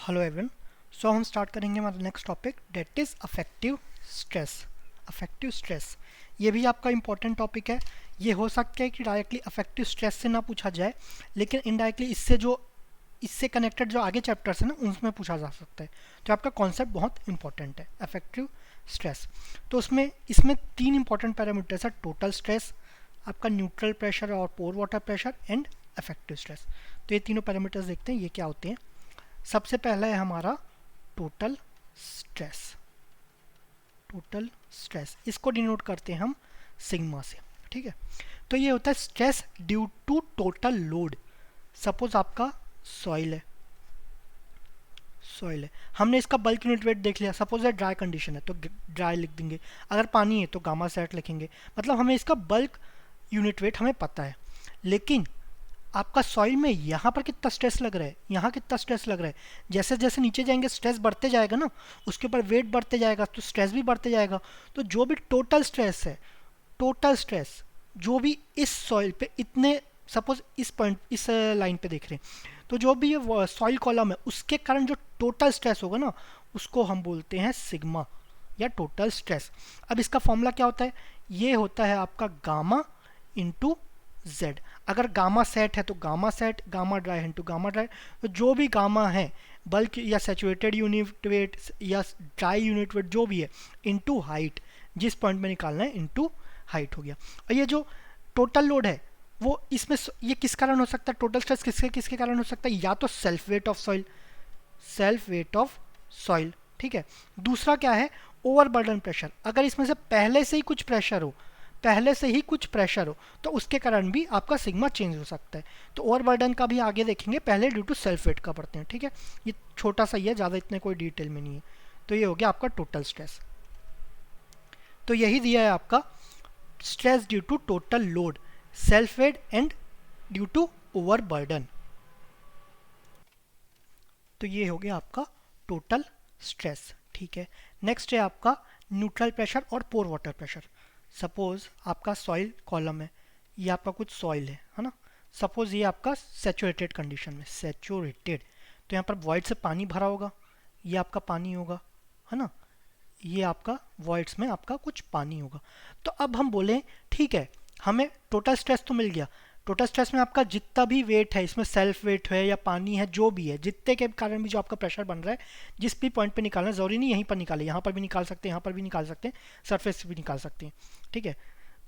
Hello everyone. सो हम start करेंगे हमारा next topic that is affective stress. Affective stress ये भी आपका इंपॉर्टेंट टॉपिक है। ये हो सकता है कि डायरेक्टली अफेक्टिव स्ट्रेस से ना पूछा जाए, लेकिन इनडायरेक्टली इससे कनेक्टेड जो आगे चैप्टर्स है ना उनमें पूछा जा सकता है। तो आपका कॉन्सेप्ट बहुत इंपॉर्टेंट है अफेक्टिव स्ट्रेस। तो उसमें इसमें तीन इंपॉर्टेंट पैरामीटर्स है: टोटल स्ट्रेस, आपका न्यूट्रल प्रेशर और pore water pressure, and effective stress. तो ये तीनों पैरामीटर्स देखते हैं ये क्या होते हैं। सबसे पहला है हमारा टोटल स्ट्रेस। टोटल स्ट्रेस इसको डिनोट करते हैं हम सिग्मा से। ठीक है, तो ये होता है stress due to total load. Suppose आपका सॉइल है, हमने इसका बल्क यूनिट वेट देख लिया। सपोज है ड्राई कंडीशन है तो ड्राई लिख देंगे, अगर पानी है तो गामा सेट लिखेंगे। मतलब हमें इसका बल्क यूनिट वेट हमें पता है। लेकिन आपका सॉइल में यहाँ पर कितना स्ट्रेस लग रहा है, यहाँ कितना स्ट्रेस लग रहा है, जैसे जैसे नीचे जाएंगे स्ट्रेस बढ़ते जाएगा ना, उसके ऊपर वेट बढ़ते जाएगा तो स्ट्रेस भी बढ़ते जाएगा। तो जो भी टोटल स्ट्रेस है, टोटल स्ट्रेस जो भी इस सॉइल पे इतने, सपोज इस पॉइंट इस लाइन पे देख रहे हैं, तो जो भी ये सॉइल कॉलम है उसके कारण जो टोटल स्ट्रेस होगा ना उसको हम बोलते हैं सिग्मा या टोटल स्ट्रेस। अब इसका फॉर्मूला क्या होता है? ये होता है आपका गामा इंटू जेड। अगर गामा सेट है तो गामा सेट, गामा ड्राई है इंटू गामा ड्राई। तो जो भी गामा है, बल्क या सेचुरेटेड यूनिट वेट या ड्राई यूनिट वेट जो भी है, इंटू हाइट, जिस पॉइंट में निकालना है इंटू हाइट हो गया। और ये जो टोटल लोड है वो इसमें ये किस कारण हो सकता है? टोटल स्ट्रेस किसके किसके कारण हो सकता है? या तो self weight of soil, self weight of soil. ठीक है, दूसरा क्या है? Overburden pressure. अगर इसमें से पहले से ही कुछ प्रेशर हो, पहले से ही कुछ प्रेशर हो तो उसके कारण भी आपका सिग्मा चेंज हो सकता है। तो ओवरबर्डन का भी आगे देखेंगे, पहले ड्यू टू सेल्फ वेट का पढ़ते हैं। ठीक है, ये छोटा सा ही है, ज़्यादा इतने कोई डिटेल में नहीं है। तो ये हो गया आपका टोटल स्ट्रेस। तो यही दिया है आपका stress due to total load, self weight and due to overburden. तो ये हो गया आपका टोटल स्ट्रेस। ठीक है, नेक्स्ट है आपका न्यूट्रल प्रेशर और पोर वाटर प्रेशर। सपोज आपका सॉइल कॉलम है, ये आपका कुछ सॉइल है ना। सपोज ये आपका सेचुरेटेड कंडीशन में, सेचुरेटेड, तो यहाँ पर वॉइड से पानी भरा होगा, ये आपका पानी होगा, है ना। ये आपका वॉइड्स में आपका कुछ पानी होगा। तो अब हम बोले ठीक है, हमें टोटल स्ट्रेस तो मिल गया। टोटल स्ट्रेस में आपका जितना भी वेट है, इसमें सेल्फ वेट है या पानी है, जो भी है, जितने के कारण भी जो आपका प्रेशर बन रहा है, जिस भी पॉइंट पे निकालना है, जरूरी नहीं यहीं पर निकाले, यहाँ पर भी निकाल सकते हैं, यहाँ पर भी निकाल सकते हैं, सरफेस से भी निकाल सकते हैं। ठीक है,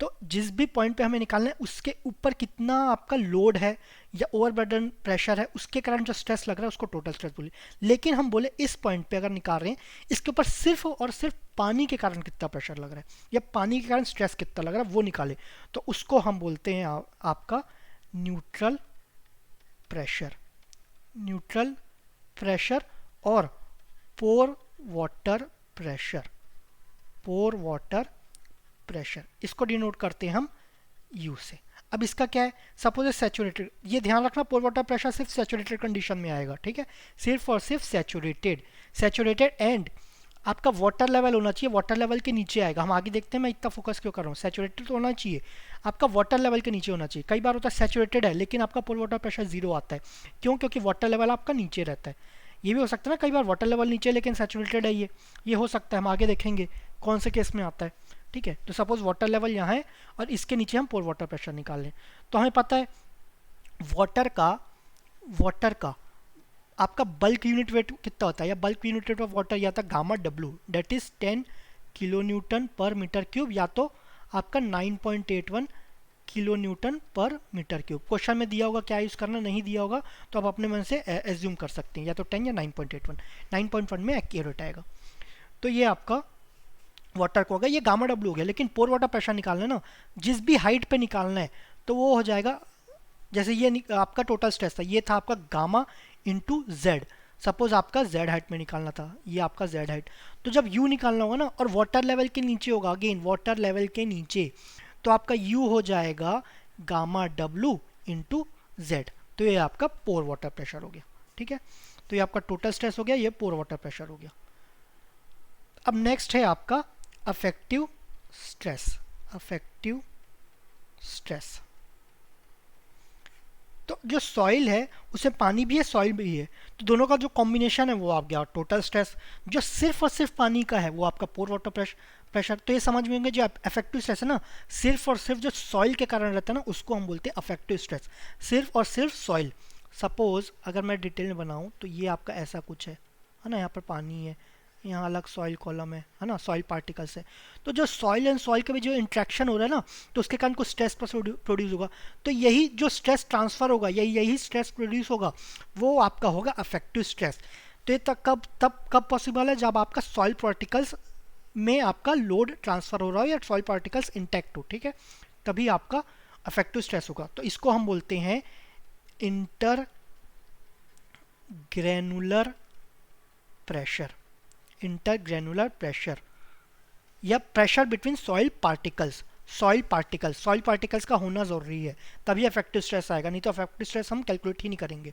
तो जिस भी पॉइंट पे हमें निकालना है उसके ऊपर कितना आपका लोड है या ओवरबर्डन प्रेशर है, उसके कारण जो स्ट्रेस लग रहा है उसको टोटल स्ट्रेस बोले। लेकिन हम बोले इस पॉइंट पे अगर निकाल रहे हैं, इसके ऊपर सिर्फ और सिर्फ पानी के कारण कितना प्रेशर लग रहा है या पानी के कारण स्ट्रेस कितना लग रहा है वो निकाले, तो उसको हम बोलते हैं आपका न्यूट्रल प्रेशर। न्यूट्रल प्रेशर और पोर वाटर प्रेशर, पोर वाटर प्रेशर, इसको डिनोट करते हैं हम यू से। अब इसका क्या है? सपोज सैचुरेटेड, ये ध्यान रखना पोर वाटर प्रेशर सिर्फ सैचुरेटेड कंडीशन में आएगा। ठीक है, सिर्फ और सिर्फ सैचुरेटेड, सैचुरेटेड एंड आपका वाटर लेवल होना चाहिए, वाटर लेवल के नीचे आएगा। हम आगे देखते हैं, मैं इतना फोकस क्यों कर रहा हूँ। सैचुरेटेड तो होना चाहिए, आपका वाटर लेवल के नीचे होना चाहिए। कई बार होता है सैचुरेटेड है लेकिन आपका पोर वाटर प्रेशर जीरो आता है, क्यों? क्योंकि वाटर लेवल आपका नीचे रहता है। ये भी हो सकता है ना, कई बार वाटर लेवल नीचे लेकिन सैचुरेटेड है, ये हो सकता है। हम आगे देखेंगे कौन से केस में आता है। ठीक है, तो सपोज वाटर लेवल यहाँ है और इसके नीचे हम पोर वाटर प्रेशर निकाल लें, तो हमें पता है वाटर का आपका बल्क यूनिट वेट कितना होता है, या bulk unit weight of water या था gamma W, that is 10 kilo newton per metre cube, या तो आपका 9.81 kilo newton per metre cube. Question में दिया होगा क्या यूज़ करना, नहीं दिया होगा तो आप अपने मन से एज्यूम कर सकते हैं, या तो 10 या 9.81। 9.1 में एक्यूरेट आएगा। तो ये आपका वाटर को हो गया, ये गामा डब्ल्यू हो गया। लेकिन पोर वाटर प्रेशर निकालना है ना, जिस भी हाइट पे निकालना है तो वो हो जाएगा, जैसे ये आपका टोटल स्ट्रेस था, ये था आपका गामा इंटू जेड। सपोज आपका जेड हाइट में निकालना था, ये आपका जेड हाइट। तो जब यू निकालना होगा ना और वाटर लेवल के नीचे होगा, अगेन वाटर लेवल के नीचे, तो आपका यू हो जाएगा गामा डब्ल्यू इंटू जेड। तो ये आपका पोर वाटर प्रेशर हो गया। ठीक है, तो ये आपका टोटल स्ट्रेस हो गया, ये पोर वाटर प्रेशर हो गया। अब नेक्स्ट है आपका अफेक्टिव स्ट्रेस। अफेक्टिव स्ट्रेस, तो जो सॉइल है उसमें पानी भी है, सॉइल भी है, तो दोनों का जो कॉम्बिनेशन है वो आप गया टोटल स्ट्रेस। जो सिर्फ और सिर्फ पानी का है वो आपका पोर वाटर प्रेशर। तो ये समझ में होंगे जो अफेक्टिव स्ट्रेस है ना, सिर्फ और सिर्फ जो सॉइल के कारण रहता है ना उसको हम बोलते हैं अफेक्टिव स्ट्रेस, सिर्फ और सिर्फ सॉइल। सपोज अगर मैं डिटेल में बनाऊँ तो ये आपका ऐसा कुछ है ना, यहाँ पर पानी है, यहाँ अलग सॉइल कॉलम है ना, सॉइल पार्टिकल्स है। तो जो सॉइल एंड सॉइल के बीच जो इंट्रैक्शन हो रहा है ना, तो उसके कारण कुछ स्ट्रेस प्रोड्यूस होगा। तो यही जो स्ट्रेस ट्रांसफर होगा, यही स्ट्रेस प्रोड्यूस होगा, वो आपका होगा अफेक्टिव स्ट्रेस। तो ये कब पॉसिबल है, जब आपका सॉइल पार्टिकल्स में आपका लोड ट्रांसफर हो रहा हो या सॉइल पार्टिकल्स इंटैक्ट हो, ठीक है, तभी आपका अफेक्टिव स्ट्रेस होगा। तो इसको हम बोलते हैं intergranular pressure, intergranular pressure या pressure between soil particles. Soil particles का होना ज़रूरी है, तभी अफेक्टिव स्ट्रेस आएगा, नहीं तो अफेक्टिव स्ट्रेस हम कैलकुलेट ही नहीं करेंगे।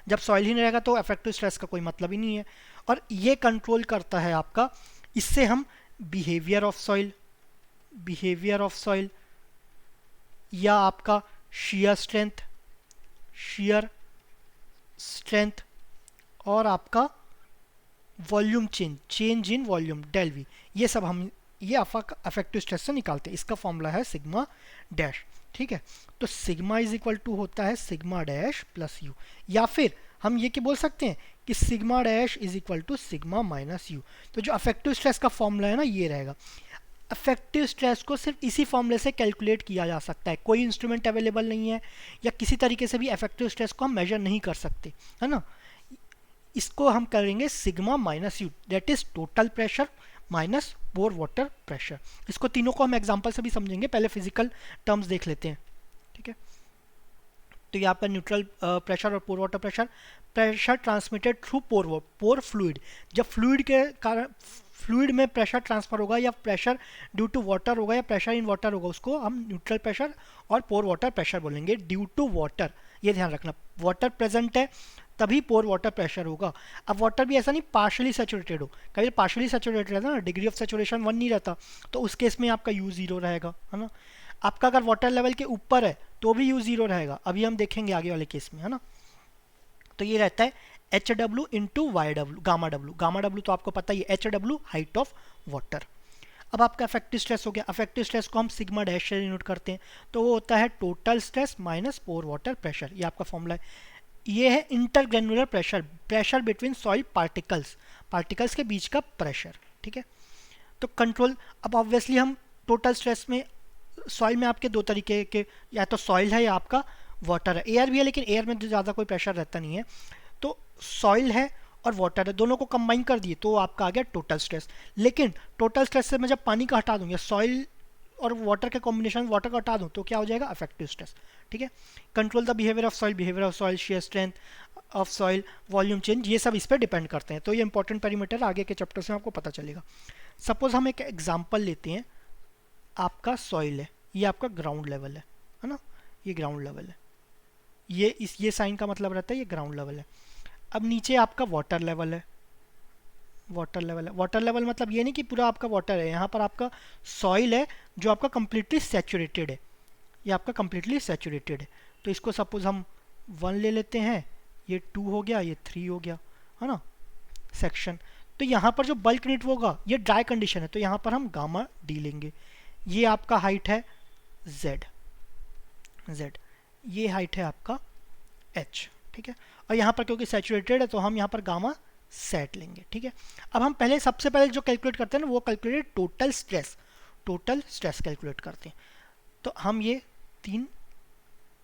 जब सॉइल ही नहीं रहेगा तो अफेक्टिव स्ट्रेस का कोई मतलब ही नहीं है। और ये कंट्रोल करता है आपका, इससे हम बिहेवियर ऑफ सॉइल या आपका शियर स्ट्रेंथ और आपका volume change in volume del V, ये सब हम ये अफेक्टिव स्ट्रेस से निकालते हैं। इसका फॉर्मूला है सिग्मा डैश, ठीक है। तो सिग्मा इज इक्वल टू होता है सिग्मा डैश प्लस यू, या फिर हम ये क्या बोल सकते हैं कि sigma dash is equal to sigma minus U. तो जो अफेक्टिव स्ट्रेस का फॉर्मूला है ना ये रहेगा। अफेक्टिव स्ट्रेस को सिर्फ इसी फॉर्मूले से कैलकुलेट किया जा सकता है, कोई इंस्ट्रूमेंट अवेलेबल नहीं है या किसी तरीके से भी अफेक्टिव स्ट्रेस को हम मेजर नहीं कर सकते, है ना। इसको हम करेंगे sigma minus you, that is total pressure minus pour water pressure. इसको तीनों को हम एग्जांपल से भी समझेंगे, पहले फिजिकल टर्म्स देख लेते हैं, ठीक है। तो यहाँ पर न्यूट्रल प्रेशर और pore water pressure transmitted through पोर फ्लूइड। जब फ्लूइड के कारण फ्लूइड में प्रेशर ट्रांसफर होगा या प्रेशर ड्यू टू वाटर होगा या प्रेशर इन वाटर होगा, उसको हम न्यूट्रल प्रेशर और पोर वाटर प्रेशर बोलेंगे। ड्यू टू वाटर, ये ध्यान रखना, वाटर प्रेजेंट है तभी पोर वाटर प्रेशर होगा। अब वाटर भी ऐसा नहीं पार्शली सैचुरेटेड हो, कभी पार्शली सैचुरेटेड रहता है ना, डिग्री ऑफ सैचुरेशन 1 नहीं रहता, तो उस केस में आपका U 0 रहेगा, है ना। आपका अगर वाटर लेवल के ऊपर है तो भी U 0 रहेगा, अभी हम देखेंगे आगे वाले केस में, है ना। तो ये रहता है HW इंटू गामा डब्ल्यू तो आपको पता ही है, HW हाइट ऑफ वाटर। अब आपका अफेक्टिव स्ट्रेस हो गया, अफेक्टिव स्ट्रेस को हम सिग्मा डैश से डिनोट करते हैं, तो वो होता है टोटल स्ट्रेस माइनस पोर वाटर प्रेशर, ये आपका फॉर्मूला है। ये है intergranular pressure between soil particles के बीच का प्रेशर, ठीक है। तो कंट्रोल, अब ऑब्वियसली हम टोटल स्ट्रेस में सॉइल में आपके दो तरीके के, या तो सॉइल है या आपका वाटर है, एयर भी है लेकिन एयर में तो ज़्यादा कोई प्रेशर रहता नहीं है। तो सॉइल है और वाटर है, दोनों को कंबाइन कर दिए तो आपका आ गया टोटल स्ट्रेस। लेकिन टोटल स्ट्रेस से मैं जब पानी का हटा दूंगा, सॉइल और वाटर के कॉम्बिनेशन वाटर का हटा दूं, तो क्या हो जाएगा अफेक्टिव स्ट्रेस, ठीक है। Control the behaviour of soil shear strength of soil, volume change, ये सब इस पर डिपेंड करते हैं। तो ये इंपॉर्टेंट पैरामीटर आगे के चैप्टर से आपको पता चलेगा। सपोज हम एक एग्जाम्पल लेते हैं, आपका सॉइल है, ये आपका ग्राउंड लेवल है ना, ये ग्राउंड लेवल है, ये साइन का मतलब रहता है ये ग्राउंड लेवल है। अब नीचे आपका वाटर लेवल है, वाटर लेवल मतलब ये नहीं कि पूरा आपका वाटर है, यहाँ पर आपका सॉइल है जो आपका कंप्लीटली सैचुरेटेड है, ये आपका कंप्लीटली सैचुरेटेड है। तो इसको सपोज हम 1 ले लेते हैं, ये 2 हो गया, ये 3 हो गया, है ना, सेक्शन। तो यहाँ पर जो बल्क नीट होगा ये ड्राई कंडीशन है, तो यहाँ पर हम गामा डी लेंगे। ये आपका हाइट है z, ये हाइट है आपका h, ठीक है। और यहाँ पर क्योंकि सैचुरेटेड है तो हम यहाँ पर गामा सेट लेंगे, ठीक है। अब हम सबसे पहले जो कैलकुलेट करते हैं ना वो कैलकुलेट टोटल स्ट्रेस कैलकुलेट करते हैं। तो हम ये 3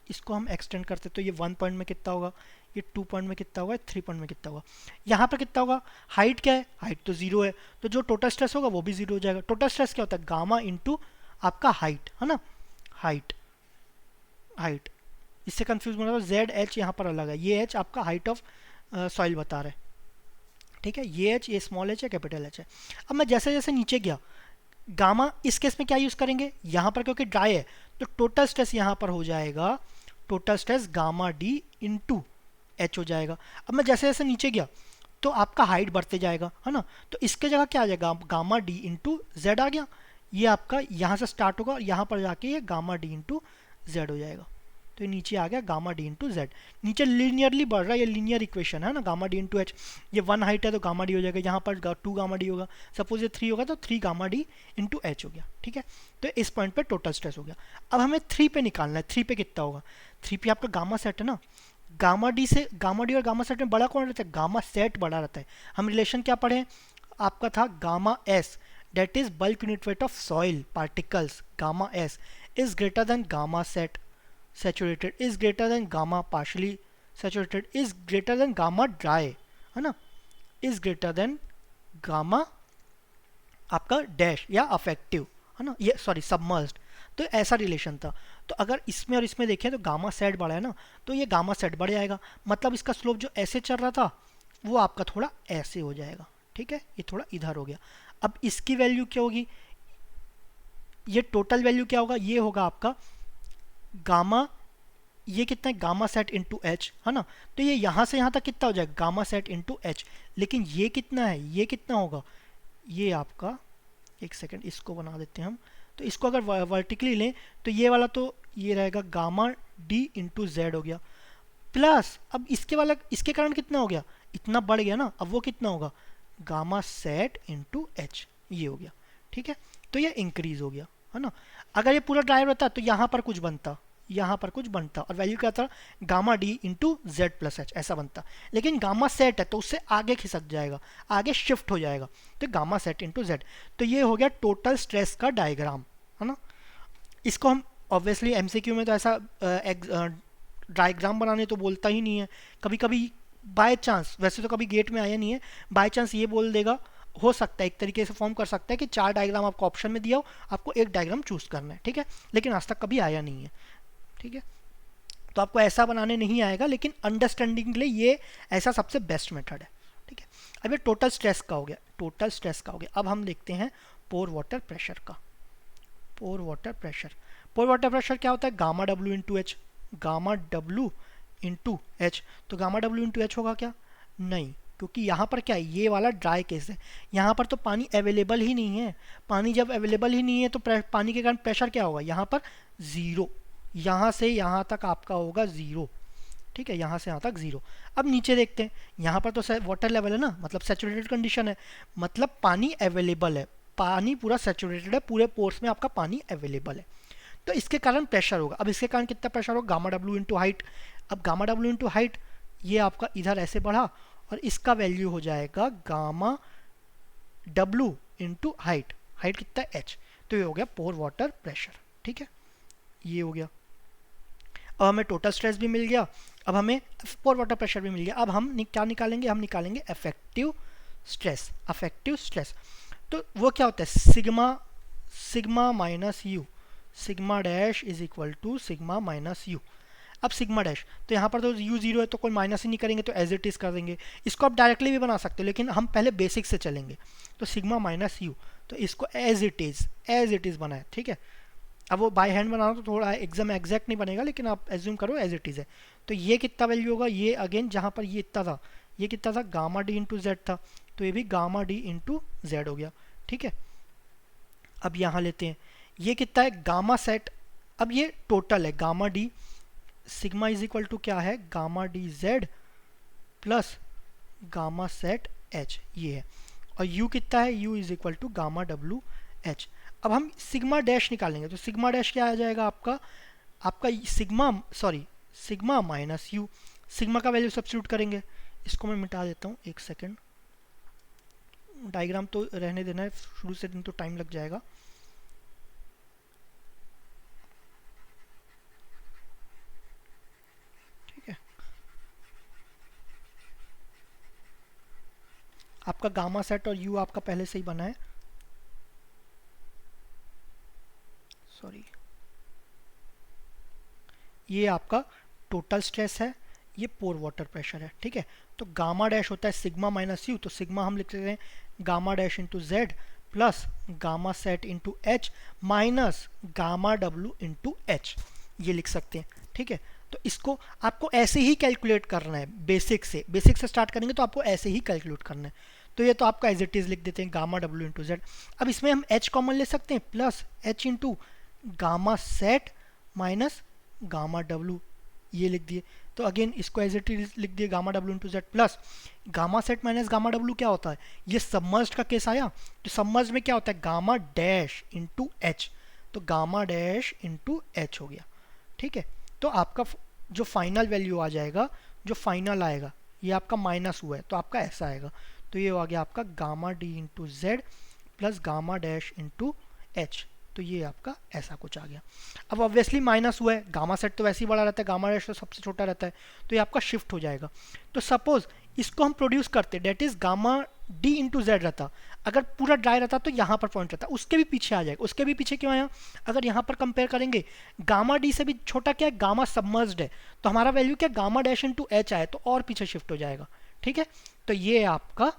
इसको हम एक्सटेंड करते हैं, तो ये 1 पॉइंट में कितना होगा, ये 2 पॉइंट में कितना होगा, 3 पॉइंट में कितना होगा, यहाँ पर कितना होगा, हाइट क्या है, हाइट तो 0 है, तो जो टोटल स्ट्रेस होगा वो भी 0 हो जाएगा। टोटल स्ट्रेस क्या होता है, गामा इंटू आपका हाइट, है ना, हाइट इससे कंफ्यूज मत हो, जेड एच यहाँ पर अलग है, ये एच आपका हाइट ऑफ सॉइल बता रहे, ठीक है, ये एच, ये स्मॉल एच है, कैपिटल एच है। अब मैं जैसे जैसे नीचे गया, गामा इस केस में क्या यूज़ करेंगे, यहाँ पर क्योंकि ड्राई है तो टोटल स्ट्रेस यहाँ पर हो जाएगा, total stress gamma D into H हो जाएगा। अब मैं जैसे जैसे नीचे गया तो आपका हाइट बढ़ते जाएगा, है ना, तो इसके जगह क्या आ जाएगा, गामा डी इंटू जेड आ गया। ये आपका यहाँ से स्टार्ट होगा और यहाँ पर जाके ये गामा डी इंटू जेड हो जाएगा, तो ये नीचे आ गया गामा डी इंटू जेड। नीचे लीनियरली बढ़ रहा है, ये लीनियर इक्वेशन है ना, गामा डी इंटू एच। ये 1 हाइट है तो गामा डी हो जाएगा, यहाँ पर 2 गामा डी होगा, सपोज ये 3 होगा तो 3 गामा डी इंटू एच हो गया, ठीक है। तो इस पॉइंट पे टोटल स्ट्रेस हो गया। अब हमें 3 पे निकालना है, 3 पे कितना होगा, 3 पे आपका गामा सेट है ना, गामा डी से, गामा डी और गामा सेट में बड़ा कौन रहता है, गामा सेट बड़ा रहता है। हम रिलेशन क्या पढ़े, आपका था gamma S, that is bulk unit weight of soil particles, gamma s is greater than gamma set saturated is greater than gamma partially saturated is greater than gamma dry, है ना, is greater than gamma आपका dash या affective, है ना, ये sorry submerged. तो ऐसा relation था। तो अगर इसमें और इसमें देखें तो गामा सेट बढ़ा है ना, तो ये गामा सेट बढ़ जाएगा, मतलब इसका स्लोप जो ऐसे चल रहा था वो आपका थोड़ा ऐसे हो जाएगा, ठीक है, ये थोड़ा इधर हो गया। अब इसकी वैल्यू क्या होगी, ये टोटल वैल्यू क्या होगा, ये होगा आपका गामा, ये कितना है गामा सेट इंटू एच, है ना, तो ये यहाँ से यहाँ तक कितना हो जाएगा गामा सेट इंटू एच। लेकिन ये कितना है, ये कितना होगा, ये आपका, एक सेकेंड इसको बना देते हैं हम, तो इसको अगर वर्टिकली लें तो ये वाला तो ये रहेगा गामा डी इंटू जेड हो गया, प्लस अब इसके वाला, इसके कारण कितना हो गया, इतना बढ़ गया ना, अब वो कितना होगा गामा सेट इंटू एच, ये हो गया, ठीक है। तो ये इंक्रीज हो गया, है ना। अगर ये पूरा ड्राइव रहता तो यहाँ पर कुछ बनता, यहाँ पर कुछ बनता और वैल्यू क्या था gamma D into Z plus H ऐसा बनता। लेकिन गामा सेट है तो उससे आगे खिसक जाएगा, आगे शिफ्ट हो जाएगा, तो गामा सेट इंटू जेड। तो ये हो गया टोटल स्ट्रेस का डायग्राम, है ना। इसको हम ऑब्वियसली एमसीक्यू में तो ऐसा डायग्राम बनाने तो बोलता ही नहीं है, कभी कभी बाय चांस, वैसे तो कभी गेट में आया नहीं है, बाय चांस ये बोल देगा, हो सकता है एक तरीके से फॉर्म कर सकता है कि 4 डायग्राम आपको ऑप्शन में दिया हो, आपको एक डायग्राम चूज करना है, ठीक है, लेकिन आज तक कभी आया नहीं है, ठीक है। तो आपको ऐसा बनाने नहीं आएगा, लेकिन अंडरस्टैंडिंग के लिए ये ऐसा सबसे बेस्ट मेथड है, ठीक है। अब ये टोटल स्ट्रेस का हो गया, टोटल स्ट्रेस का हो गया। अब हम देखते हैं पोर वाटर प्रेशर का। पोर वाटर प्रेशर, पोर वाटर प्रेशर क्या होता है, gamma W into H, gamma W into H. तो गामा डब्ल्यू इंटू एच होगा क्या, नहीं, क्योंकि यहाँ पर क्या है, ये वाला ड्राई केस है, यहाँ पर तो पानी अवेलेबल ही नहीं है। पानी जब अवेलेबल ही नहीं है तो पानी के कारण प्रेशर क्या होगा, यहाँ पर ज़ीरो, यहाँ से यहाँ तक आपका होगा ज़ीरो, ठीक है, यहाँ से यहाँ तक ज़ीरो। अब नीचे देखते हैं, यहाँ पर तो वाटर लेवल है ना, मतलब सैचुरेटेड कंडीशन है, मतलब पानी अवेलेबल है, पानी पूरा सैचुरेटेड है, पूरे पोर्स में आपका पानी अवेलेबल है, तो इसके कारण प्रेशर होगा। अब इसके कारण कितना प्रेशर होगा, गामा डब्ल्यू इंटू हाइट। अब गामा डब्ल्यू इंटू हाइट ये आपका इधर ऐसे बढ़ा और इसका वैल्यू हो जाएगा gamma W into height, height कितना है एच, तो ये हो गया पोर वाटर प्रेशर, ठीक है, ये हो गया। अब हमें टोटल स्ट्रेस भी मिल गया, अब हमें पोर वाटर प्रेशर भी मिल गया। अब हम क्या निकालेंगे, हम निकालेंगे इफेक्टिव स्ट्रेस। इफेक्टिव स्ट्रेस तो वो क्या होता है, sigma, sigma minus U, sigma dash is equal to sigma minus U. अब सिग्मा डैश, तो यहाँ पर तो यू जीरो है तो कोई माइनस ही नहीं करेंगे, तो एज इट इज़ कर देंगे। इसको आप डायरेक्टली भी बना सकते हो, लेकिन हम पहले बेसिक से चलेंगे। तो सिग्मा माइनस यू, तो इसको एज इट इज़ बनाए, ठीक है। अब वो बाय हैंड बनाना तो थोड़ा एग्जाम एग्जैक्ट नहीं बनेगा, लेकिन आप एज्यूम करो एज इट इज़ है। तो ये कितना वैल्यू होगा, ये अगेन जहाँ पर ये इतना था, ये कितना था गामा डी इंटू जेड था, तो ये भी गामा डी इंटू जेड हो गया, ठीक है। अब यहाँ लेते हैं, ये कितना है गामा सेट, अब ये टोटल है gamma D, sigma is equal to क्या है gamma D Z plus gamma sat H, ये है। और यू कितना है, U is equal to gamma W H. अब हम सिग्मा डैश निकालेंगे, तो सिग्मा डैश क्या आ जाएगा आपका, आपका sigma, sorry sigma minus U, sigma का वैल्यू सब्स्टिट्यूट करेंगे। इसको मैं मिटा देता हूँ, एक सेकेंड, डायग्राम तो रहने देना है, शुरू से दिन तो टाइम लग जाएगा। ठीक है, आपका गामा सेट और यू आपका पहले से ही बना है, सॉरी, ये आपका टोटल स्ट्रेस है, ये पोर वाटर प्रेशर है, ठीक है। तो गामा डैश होता है सिग्मा माइनस यू, तो सिग्मा हम लिख रहे हैं gamma dash into Z plus gamma sat into H minus gamma W into H, ये लिख सकते हैं, ठीक है। तो इसको आपको ऐसे ही कैलकुलेट करना है, बेसिक से स्टार्ट करेंगे तो आपको ऐसे ही कैलकुलेट करना है। तो ये तो आपका एज इट इज़ लिख देते हैं गामा डब्ल्यू इंटू जेड। अब इसमें हम एच कॉमन ले सकते हैं, plus H into gamma sat minus gamma W, ये लिख दिए। तो अगेन इसको एज इट इज लिख दिए gamma W into Z plus gamma set minus gamma W क्या होता है, ये सबमर्ज्ड का केस आया, तो सबमर्ज में क्या होता है गामा डैश इंटू एच, तो गामा डैश इंटू एच हो गया। ठीक है, तो आपका जो फाइनल वैल्यू आ जाएगा, जो फाइनल आएगा ये आपका माइनस हुआ है तो आपका ऐसा आएगा, तो ये आ गया आपका gamma D into Z plus gamma dash into H, तो ये आपका ऐसा कुछ आ गया। अब ऑब्वियसली माइनस हुआ है, गामा सेट तो वैसे ही बड़ा रहता है, गामा डैश तो सबसे छोटा रहता है, तो ये आपका शिफ्ट हो जाएगा। तो सपोज इसको हम प्रोड्यूस करते, that is gamma D into Z रहता, अगर पूरा ड्राई रहता तो यहाँ पर पॉइंट रहता, उसके भी पीछे आ जाएगा। उसके भी पीछे क्यों आया, अगर यहाँ पर कंपेयर करेंगे गामा डी से भी छोटा क्या है, गामा सबमर्ज्ड है, तो हमारा वैल्यू क्या गामा डैश इंटू एच आए तो और पीछे शिफ्ट हो जाएगा। ठीक है, तो ये आपका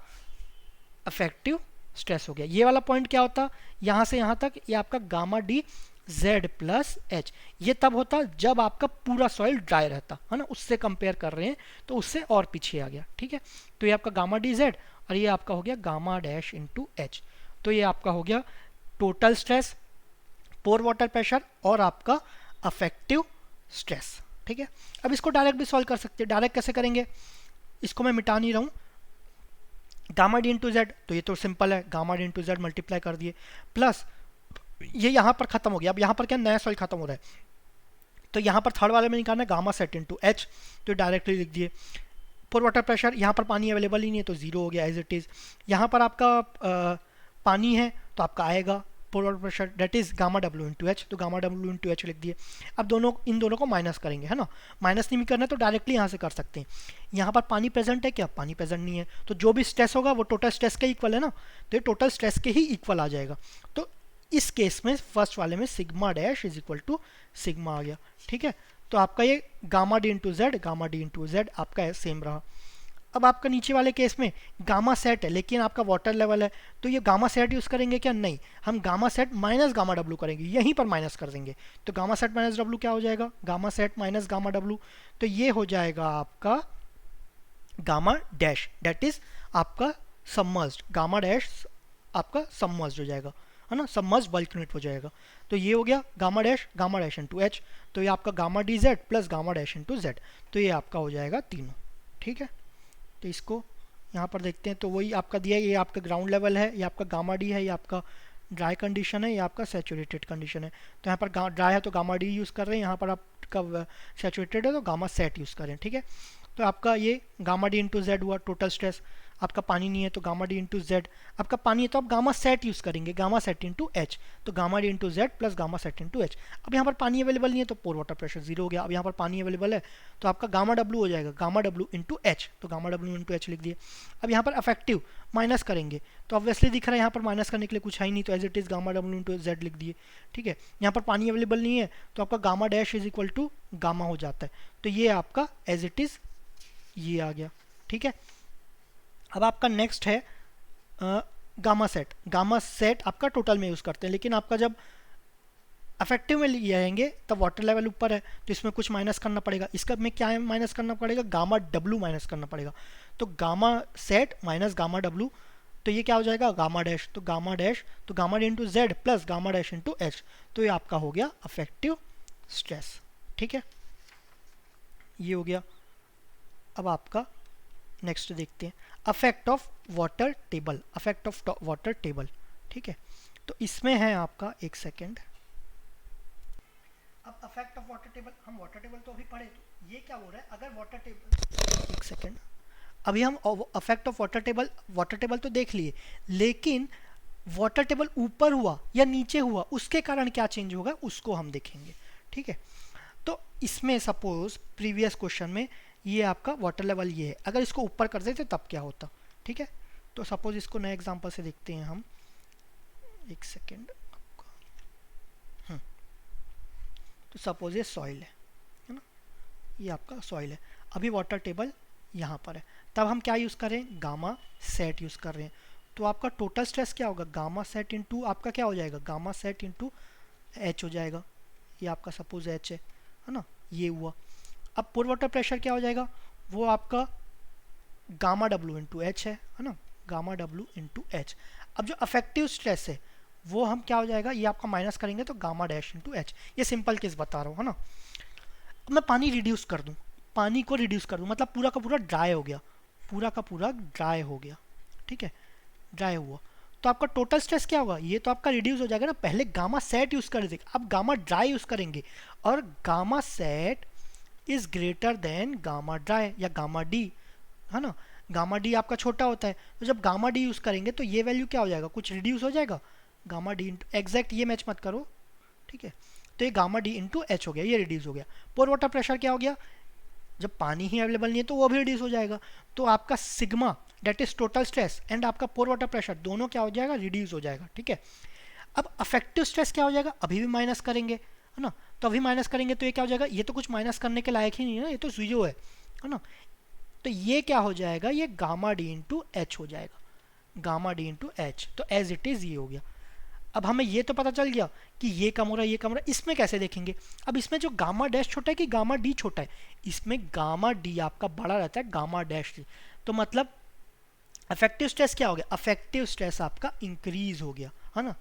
अफेक्टिव स्ट्रेस हो गया। ये वाला पॉइंट क्या होता, यहाँ से यहाँ तक ये आपका gamma D Z plus H, ये तब होता जब आपका पूरा सॉइल ड्राई रहता है ना, उससे कंपेयर कर रहे हैं तो उससे और पीछे आ गया। ठीक है, तो ये आपका गामा डी जेड और ये आपका हो गया गामा डैश इंटू एच, तो ये आपका हो गया total stress, pore water pressure और आपका अफेक्टिव स्ट्रेस। ठीक है, अब इसको डायरेक्ट भी सॉल्व कर सकते हैं। डायरेक्ट कैसे करेंगे, इसको मैं मिटा नहीं रहा हूँ, गामा डी इंटू जेड, तो ये तो सिंपल है, gamma D into Z multiply कर दिए प्लस ये यहाँ पर खत्म हो गया। अब यहाँ पर क्या नया सॉइल खत्म हो रहा है, तो यहाँ पर थर्ड वाले में निकालना है गामा सेट इंटू एच, तो डायरेक्टली लिख दिए। पोर वाटर प्रेशर, यहाँ पर पानी अवेलेबल ही नहीं है तो जीरो हो गया एज इट इज़। यहाँ पर आपका पानी है तो आपका आएगा pore water pressure that is gamma W into H, तो गामा डब्ल्यू इंटू एच लिख दिए। अब दोनों इन दोनों को माइनस करेंगे, है ना, माइनस नहीं भी करना है तो डायरेक्टली यहाँ से कर सकते हैं। यहाँ पर पानी प्रेजेंट है क्या, पानी प्रेजेंट नहीं है, तो जो भी स्ट्रेस होगा वो टोटल स्ट्रेस के इक्वल है ना, तो ये टोटल स्ट्रेस के ही इक्वल आ जाएगा। तो इस केस में फर्स्ट वाले में sigma dash is equal to sigma आ गया। ठीक है, तो आपका ये gamma D into Z, gamma D into Z आपका सेम रहा। अब आपका नीचे वाले केस में गामा सेट है लेकिन आपका वाटर लेवल है, तो ये गामा सेट यूज़ करेंगे क्या, नहीं, हम gamma sat minus gamma W करेंगे, यहीं पर माइनस कर देंगे। तो गामा सेट माइनस डब्ल्यू क्या हो जाएगा, gamma set minus gamma W, तो ये हो जाएगा आपका गामा डैश, डेट इज आपका सबमर्ज्ड, गामा डैश आपका सबमर्ज्ड हो जाएगा, है ना, सबमर्ज्ड बल्क यूनिट हो जाएगा। तो ये हो गया गामा डैश इंटू एच, तो ये आपका gamma D Z plus gamma dash into Z, तो ये आपका हो जाएगा तीनों। ठीक है, तो इसको यहाँ पर देखते हैं, तो वही आपका दिया है, ये आपका ग्राउंड लेवल है, ये आपका गामा डी है, ये आपका ड्राई कंडीशन है, ये आपका सैचुरेटेड कंडीशन है। तो यहाँ पर ड्राई है तो गामा डी यूज़ कर रहे हैं, यहाँ पर आपका सैचुरेटेड है तो गामा सेट यूज़ कर रहे हैं। ठीक है, तो आपका ये गामा डी इंटू जेड हुआ टोटल स्ट्रेस, आपका पानी नहीं है तो गामा डी इंटू जेड, आपका पानी है तो आप गामा सेट यूज़ करेंगे, गामा सेट इंटू एच, तो gamma D into Z plus gamma sat into H. अब यहाँ पर पानी अवेलेबल नहीं है तो पोर वाटर प्रेशर जीरो हो गया। अब यहाँ पर पानी अवेलेबल है तो आपका गामा डब्ल्यू हो जाएगा, गामा डब्ल्यू इंटू एच, तो गामा डब्ल्यू इंटू एच लिख दिए। अब यहाँ पर अफेक्टिव माइनस करेंगे तो ऑब्वियसली दिख रहा है यहाँ पर माइनस करने के लिए कुछ है ही नहीं, तो as it is gamma W into Z लिख दिए। ठीक है, यहाँ पर पानी अवेलेबल नहीं है तो आपका gamma dash is equal to gamma हो जाता है, तो ये आपका एज इट इज़ ये आ गया। ठीक है, अब आपका नेक्स्ट है गामा सेट। गामा सेट आपका टोटल में यूज़ करते हैं, लेकिन आपका जब अफेक्टिव में लिए आएंगे तब वाटर लेवल ऊपर है तो इसमें कुछ माइनस करना पड़ेगा। इसका में क्या माइनस करना पड़ेगा, गामा डब्ल्यू माइनस करना पड़ेगा, तो gamma set minus gamma W, तो ये क्या हो जाएगा गामा डैश, तो गामा डैश तो gamma D into Z plus gamma dash into H, तो ये आपका हो गया अफेक्टिव स्ट्रेस। ठीक है, ये हो गया। अब आपका नेक्स्ट देखते हैं affect of water table, affect of water table. ठीक है, तो इसमें है आपका एक सेकेंड, अब अफेक्ट ऑफ वाटर टेबल, हम वाटर टेबल तो अभी पढ़े, तो ये क्या हो रहा है, अगर वाटर टेबल, एक सेकेंड, अभी हम अफेक्ट ऑफ वाटर टेबल तो देख लिए, लेकिन वाटर टेबल ऊपर हुआ या नीचे हुआ उसके कारण क्या चेंज होगा उसको हम देखेंगे। ठीक है, तो इसमें सपोज प्रीवियस क्वेश्चन में ये आपका वाटर लेवल ये है, अगर इसको ऊपर कर देते तब क्या होता। ठीक है, तो सपोज इसको नए एग्जांपल से देखते हैं हम, एक सेकेंड, तो सपोज ये सॉइल है ना, ये आपका सॉइल है, अभी वाटर टेबल यहाँ पर है, तब हम क्या यूज़ कर रहे हैं, गामा सेट यूज़ कर रहे हैं, तो आपका टोटल स्ट्रेस क्या होगा, गामा सेट इंटू आपका क्या हो जाएगा, गामा सेट इंटू एच हो जाएगा, ये आपका सपोज एच है ना, ये हुआ। अब पोर वाटर प्रेशर क्या हो जाएगा, वो आपका गामा डब्ल्यू इंटू एच है ना, गामा डब्ल्यू इंटू एच। अब जो अफेक्टिव स्ट्रेस है वो हम क्या हो जाएगा, ये आपका माइनस करेंगे तो गामा डैश इंटू एच, ये सिंपल केस बता रहा हूँ है ना। अब मैं पानी रिड्यूस कर दूं, पानी को रिड्यूस कर दूं, मतलब पूरा का पूरा ड्राई हो गया, पूरा का पूरा ड्राई हो गया, ठीक है, ड्राई हुआ, तो आपका टोटल स्ट्रेस क्या होगा, ये तो आपका रिड्यूस हो जाएगा ना। पहले गामा सेट यूज कर रहे थे, अब गामा ड्राई यूज करेंगे, और gamma sat is greater than gamma dry या गामा डी, है ना। गामा डी आपका छोटा होता है, तो जब गामा डी यूज करेंगे तो ये वैल्यू क्या हो जाएगा, कुछ रिड्यूस हो जाएगा, गामा डी इंटू एग्जैक्ट ये मैच मत करो, ठीक है, तो ये गामा डी इंटू एच हो गया, ये रिड्यूस हो गया। पोर वाटर प्रेशर क्या हो गया, जब पानी ही अवेलेबल नहीं है तो वो भी रिड्यूस हो जाएगा, तो आपका sigma that is total stress and आपका पोर वाटर प्रेशर दोनों क्या हो जाएगा, रिड्यूस हो जाएगा, ठीक है। अब अफेक्टिव स्ट्रेस क्या हो जाएगा, अभी भी माइनस करेंगे, है ना, तो अभी माइनस करेंगे तो ये क्या हो जाएगा, ये तो कुछ माइनस करने के लायक ही नहीं है ना, ये तो जीरो है ना, तो ये क्या हो जाएगा, ये गामा डी इंटू एच हो जाएगा, गामा डी इंटू एच, तो एज इट इज ये हो गया। अब हमें ये तो पता चल गया कि ये कम हो रहा है, ये कम हो रहा है, इसमें कैसे देखेंगे, अब इसमें जो गामा डैश छोटा है कि गामा डी छोटा है, इसमें गामा डी आपका बड़ा रहता है गामा डैश से, तो मतलब अफेक्टिव स्ट्रेस क्या हो गया, अफेक्टिव स्ट्रेस आपका इंक्रीज हो गया, है ना।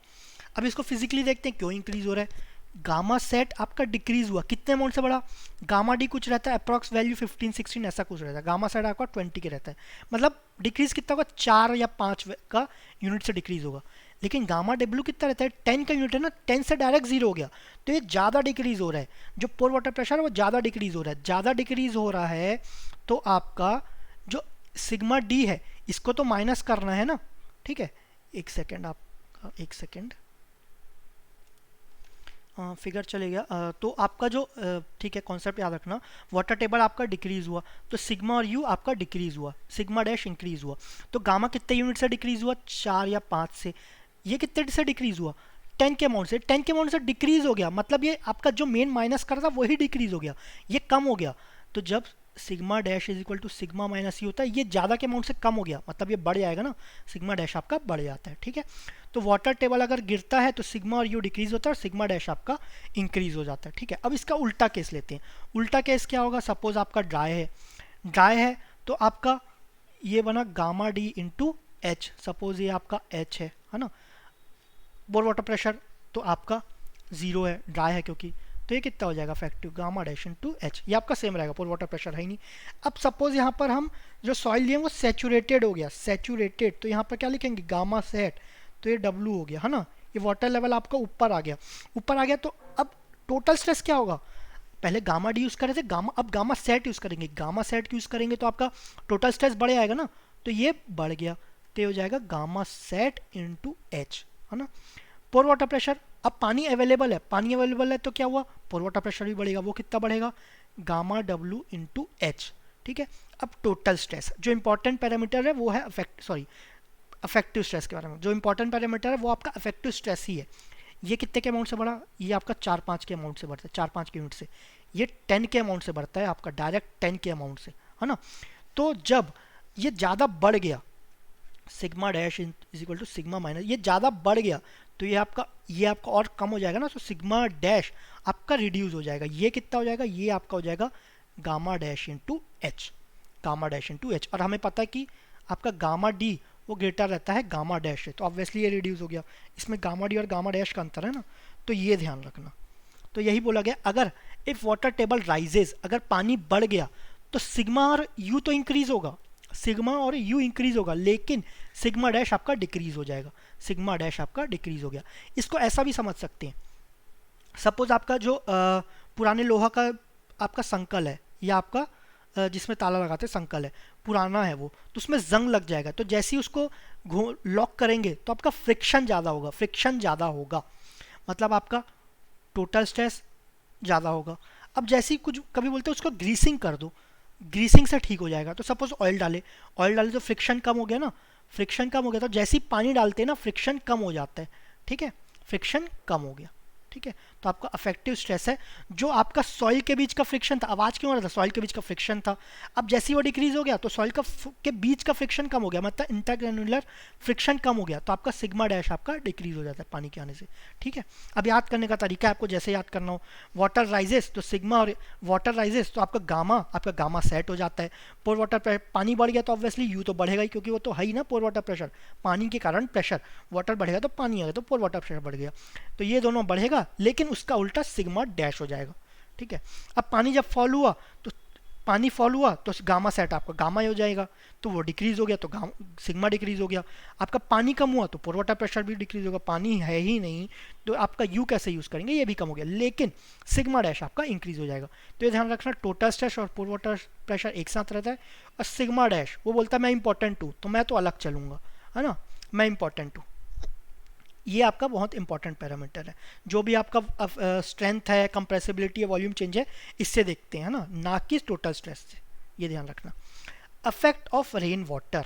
अब इसको फिजिकली देखते हैं क्यों इंक्रीज हो रहा है, गामा सेट आपका डिक्रीज हुआ, कितने अमाउंट से बढ़ा, गामा डी कुछ रहता है अप्रॉक्स वैल्यू 15-16 ऐसा कुछ रहता है, गामा सेट आपका 20 के रहता है, मतलब डिक्रीज कितना होगा, 4 या 5 का यूनिट से डिक्रीज होगा। लेकिन गामा डब्ल्यू कितना रहता है, 10 का यूनिट है ना, 10 से डायरेक्ट जीरो हो गया, तो ये ज़्यादा डिक्रीज हो रहा है, जो पोर वाटर प्रेशर है वो ज़्यादा डिक्रीज हो रहा है, ज़्यादा डिक्रीज हो रहा है, तो आपका जो सिग्मा डी है इसको तो माइनस करना है ना, ठीक है, एक सेकेंड आपका, एक सेकेंड, फिगर चले गया, तो आपका जो ठीक है कॉन्सेप्ट याद रखना, वाटर टेबल आपका डिक्रीज हुआ तो सिग्मा और यू आपका डिक्रीज हुआ, सिग्मा डैश इंक्रीज हुआ, तो गामा कितने यूनिट से डिक्रीज हुआ, 4 या 5 से, ये कितने से डिक्रीज हुआ, 10 के अमाउंट से, 10 के अमाउंट से डिक्रीज हो गया, मतलब ये आपका जो मेन माइनस कर रहा था वही डिक्रीज हो गया, ये कम हो गया, तो जब sigma dash is equal to sigma minus E होता है, ये ज़्यादा के अमाउंट से कम हो गया, मतलब ये बढ़ जाएगा ना, सिग्मा डैश आपका बढ़ जाता है, ठीक है। तो वाटर टेबल अगर गिरता है तो सिग्मा और यू डिक्रीज होता है और सिग्मा डैश आपका इंक्रीज हो जाता है, ठीक है। अब इसका उल्टा केस लेते हैं, उल्टा केस क्या होगा, सपोज आपका ड्राई है तो आपका ये बना gamma D into H, suppose ये आपका एच है ना, बोर वाटर प्रेशर तो आपका जीरो है, ड्राई है क्योंकि, तो ये कितना हो जाएगा effective gamma dash into H, ये आपका सेम रहेगा, पोर वाटर प्रेशर है ही नहीं। अब सपोज यहाँ पर हम जो सॉइल लिए वो सैचुरेटेड हो गया, सैचुरेटेड, तो यहाँ पर क्या लिखेंगे गामा सेट, तो ये डब्ल्यू हो गया, है ना, ये वाटर लेवल आपका ऊपर आ गया, ऊपर आ गया, तो अब टोटल स्ट्रेस क्या होगा, पहले गामा डी यूज़ कर रहे थे, गामा अब गामा सेट यूज़ करेंगे, गामा सेट यूज़ करेंगे तो आपका टोटल स्ट्रेस बढ़ आएगा ना, तो ये बढ़ गया, तो ये हो जाएगा गामा सेट इंटू एच, है ना। पोर वाटर प्रेशर, अब पानी अवेलेबल है, पानी अवेलेबल है तो क्या हुआ, पोर वाटर प्रेशर भी बढ़ेगा, वो कितना बढ़ेगा, गामा डब्ल्यू इंटू एच, ठीक है। अब टोटल स्ट्रेस, जो इंपॉर्टेंट पैरामीटर है वो है अफेक्टिव स्ट्रेस के बारे में, जो इंपॉर्टेंट पैरामीटर है वो आपका अफेक्टिव स्ट्रेस ही है, ये कितने के अमाउंट से बढ़ा, ये आपका 4-5 के अमाउंट से बढ़ता है, 4-5 के यूनिट से, ये 10 के अमाउंट से बढ़ता है आपका, डायरेक्ट 10 के अमाउंट से, है ना। तो जब ये ज़्यादा बढ़ गया, sigma dash is equal to sigma minus, ये ज़्यादा बढ़ गया तो ये आपका और कम हो जाएगा ना, तो सिग्मा डैश आपका रिड्यूस हो जाएगा, ये कितना हो जाएगा, ये आपका हो जाएगा gamma dash into H, gamma dash into H, और हमें पता है कि आपका गामा डी वो ग्रेटर रहता है गामा डैश से, तो ऑब्वियसली ये रिड्यूस हो गया, इसमें गामा डी और गामा डैश का अंतर है ना, तो ये ध्यान रखना। तो यही बोला गया, अगर इफ वाटर टेबल राइजेज, अगर पानी बढ़ गया तो सिग्मा और यू तो इंक्रीज होगा, सिग्मा और यू इंक्रीज होगा, लेकिन सिग्मा डैश आपका डिक्रीज हो जाएगा, सिग्मा डैश आपका डिक्रीज हो गया। इसको ऐसा भी समझ सकते हैं, सपोज आपका जो पुराने लोहा का आपका संकल है, या आपका जिसमें ताला लगाते हैं संकल है, पुराना है वो, तो उसमें जंग लग जाएगा, तो जैसे ही उसको लॉक करेंगे तो आपका फ्रिक्शन ज़्यादा होगा, फ्रिक्शन ज़्यादा होगा, मतलब आपका टोटल स्ट्रेस ज़्यादा होगा। अब जैसे ही कुछ कभी बोलते हैं उसको ग्रीसिंग कर दो, ग्रीसिंग से ठीक हो जाएगा, तो सपोज ऑयल डाले तो फ्रिक्शन कम हो गया ना, फ्रिक्शन कम हो गया, तो जैसे ही पानी डालते हैं ना फ्रिक्शन कम हो जाता है, ठीक है, फ्रिक्शन कम हो गया, ठीक है। तो आपका अफेक्टिव स्ट्रेस है, जो आपका सॉइल के बीच का फ्रिक्शन था, आवाज क्यों आ रहा था, सॉइल के बीच का फ्रिक्शन था, अब जैसे ही वो डिक्रीज हो गया तो सॉइल के बीच का फ्रिक्शन कम हो गया, मतलब इंटरग्रेनुलर फ्रिक्शन कम हो गया, तो आपका सिग्मा डैश आपका डिक्रीज हो जाता है पानी के आने से, ठीक है। अब याद करने का तरीका है आपको जैसे याद करना हो, वाटर राइजेस तो सिग्मा, और वाटर राइजेस तो आपका गामा सेट हो जाता है, पोर वाटर पानी बढ़ गया तो ऑब्वियसली यू तो बढ़ेगा ही, क्योंकि वो तो है ही ना पोर वाटर प्रेशर, पानी के कारण प्रेशर, वाटर बढ़ेगा तो पानी आएगा, तो पोर वाटर प्रेशर बढ़ गया, तो ये दोनों बढ़ेगा, लेकिन उसका उल्टा सिग्मा डैश हो जाएगा, ठीक है। अब पानी जब फॉल हुआ तो पानी फॉल हुआ तो गामा सेट आपका गामा हो जाएगा, तो वो डिक्रीज हो गया तो सिग्मा डिक्रीज हो गया। आपका पानी कम हुआ तो पोर वाटर प्रेशर भी डिक्रीज होगा, पानी है ही नहीं तो आपका यू कैसे यूज़ करेंगे, ये भी कम हो गया, लेकिन सिग्मा डैश आपका इंक्रीज हो जाएगा। तो ये ध्यान रखना, टोटल स्ट्रेस और पोर वाटर प्रेशर एक साथ रहता है, और सिग्मा डैश वो बोलता है मैं इंपॉर्टेंट हूँ तो मैं तो अलग चलूंगा, है ना, मैं इंपॉर्टेंट हूँ। ये आपका बहुत इंपॉर्टेंट पैरामीटर है, जो भी आपका स्ट्रेंथ है, कंप्रेसिबिलिटी है, वॉल्यूम चेंज है, इससे देखते हैं ना कि टोटल स्ट्रेस से, ये ध्यान रखना। अफेक्ट ऑफ रेन वाटर,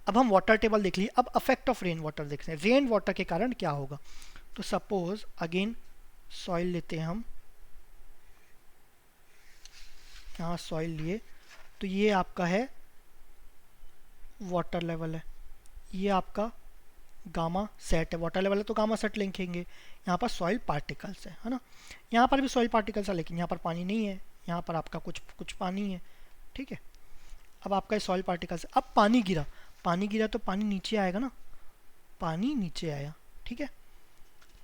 अब हम वाटर टेबल देख लिए, अब अफेक्ट ऑफ रेन वाटर देखते हैं, रेन वाटर के कारण क्या होगा। तो सपोज अगेन सॉइल लेते हैं हम, यहाँ सॉइल लिए, तो ये आपका है वाटर लेवल है, ये आपका गामा सेट है, वाटर लेवल है तो गामा सेट लिखेंगे। यहाँ पर सॉइल पार्टिकल्स है ना, यहाँ पर भी सॉइल पार्टिकल्स है लेकिन यहाँ पर पानी नहीं है, यहाँ पर आपका कुछ पानी है, ठीक है। अब आपका सॉइल पार्टिकल्स, अब पानी गिरा तो पानी नीचे आएगा ना, पानी नीचे आया, ठीक है।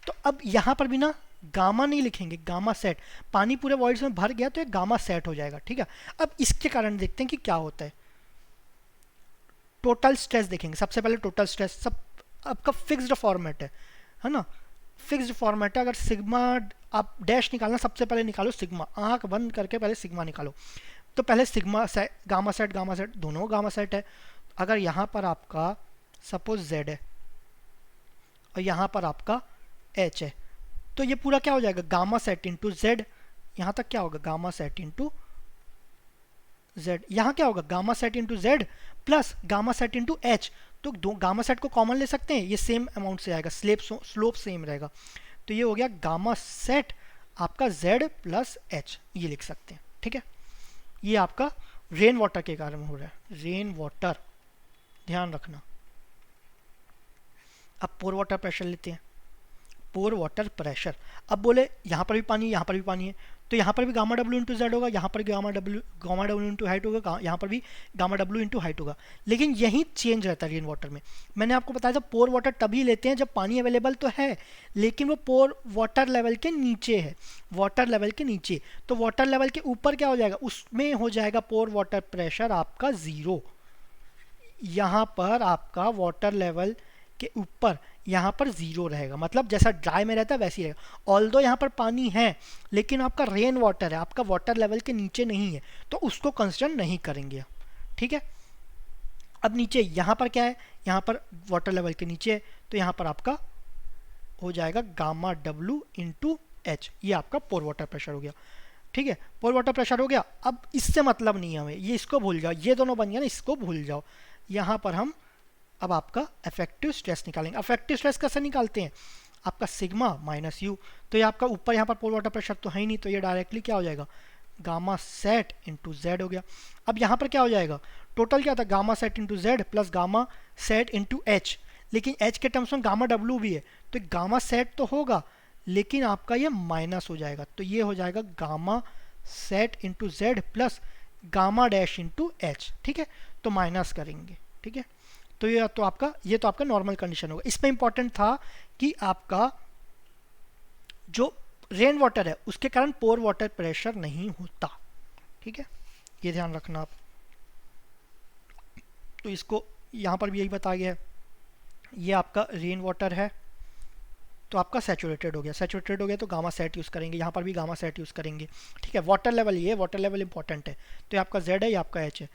तो अब यहाँ पर भी ना गामा नहीं लिखेंगे, गामा सेट, पानी पूरे वॉइड्स में भर गया तो एक गामा सेट हो जाएगा, ठीक है। अब इसके कारण देखते हैं कि क्या होता है। टोटल स्ट्रेस देखेंगे सबसे पहले, टोटल स्ट्रेस सब आपका फिक्स्ड फॉर्मेट है ना, फिक्स्ड फॉर्मेट है। अगर सिग्मा आप डैश निकालना, सबसे पहले निकालो सिग्मा, आंख बंद करके पहले सिग्मा निकालो। तो पहले सिग्मा सेट, गामा सेट दोनों गामा सेट है। अगर यहाँ पर आपका सपोज जेड है और यहाँ पर आपका एच है, तो ये पूरा क्या हो जाएगा, गामा सेट इंटू जेड, यहाँ तक क्या होगा गामा सेट इंटू जेड, यहाँ क्या होगा gamma sat into Z plus gamma sat into H. तो दो गामा सेट को कॉमन ले सकते हैं, ये सेम अमाउंट से आएगा, स्लोप सेम रहेगा। तो ये हो गया गामा सेट आपका जेड प्लस एच, ये लिख सकते हैं, ठीक है। ये आपका रेन वाटर के कारण हो रहा है, रेन वाटर, ध्यान रखना। अब पोर वाटर प्रेशर लेते हैं, पोर वाटर प्रेशर, अब बोले यहाँ पर भी पानी, यहाँ पर भी पानी है, तो यहाँ पर भी गामा डब्ल्यू इंटू जेड होगा, यहाँ पर गामा डब्ल्यू इंटू हाइट होगा, यहाँ पर भी गामा डब्ल्यू इंटू हाइट होगा, लेकिन यही चेंज रहता है रेन वाटर में। मैंने आपको बताया था पोर वाटर तभी लेते हैं जब पानी अवेलेबल तो है लेकिन वो पोर वाटर लेवल के नीचे है, वाटर लेवल के नीचे। तो वाटर लेवल के ऊपर क्या हो जाएगा, उसमें हो जाएगा पोर वाटर प्रेशर आपका ज़ीरो। यहाँ पर आपका वाटर लेवल के ऊपर यहाँ पर ज़ीरो रहेगा, मतलब जैसा ड्राई में रहता है वैसे ही रहेगा। ऑल्दो यहाँ पर पानी है लेकिन आपका रेन वाटर है, आपका वाटर लेवल के नीचे नहीं है, तो उसको कंसिडर नहीं करेंगे, ठीक है। अब नीचे यहाँ पर क्या है, यहाँ पर वाटर लेवल के नीचे है, तो यहाँ पर आपका हो जाएगा गामा डब्ल्यू इंटू एच, ये आपका पोर वाटर प्रेशर हो गया, ठीक है। पोर वाटर प्रेशर हो गया। अब इससे मतलब नहीं है हमें, ये इसको भूल जाओ, ये दोनों बन गया ना, इसको भूल जाओ। यहाँ पर हम अब आपका इफेक्टिव स्ट्रेस निकालेंगे। इफेक्टिव स्ट्रेस कैसे निकालते हैं, आपका सिग्मा माइनस यू, तो ये आपका ऊपर यहाँ पर पोर वाटर प्रेशर तो है ही नहीं, तो ये डायरेक्टली क्या हो जाएगा गामा सेट इंटू जेड हो गया। अब यहाँ पर क्या हो जाएगा, टोटल क्या था gamma sat into Z plus gamma sat into H, लेकिन एच के टर्म्स में गामा डब्ल्यू भी है, तो गामा सेट तो होगा लेकिन आपका ये माइनस हो जाएगा, तो ये हो जाएगा gamma sat into Z plus gamma dash into H, ठीक है। तो माइनस करेंगे, ठीक है। तो ये तो आपका नॉर्मल कंडीशन होगा। इसमें इंपॉर्टेंट था कि आपका जो रेन वाटर है उसके कारण पोर वाटर प्रेशर नहीं होता, ठीक है, ये ध्यान रखना आप। तो इसको यहाँ पर भी यही बताया गया है, ये आपका रेन वाटर है तो आपका सैचुरेटेड हो गया, सैचुरेटेड हो गया तो गामा सेट यूज़ करेंगे, यहाँ पर भी गामा सेट यूज़ करेंगे, ठीक है। वाटर लेवल, ये वाटर लेवल इंपॉर्टेंट है, तो ये आपका जेड है, ये आपका एच है,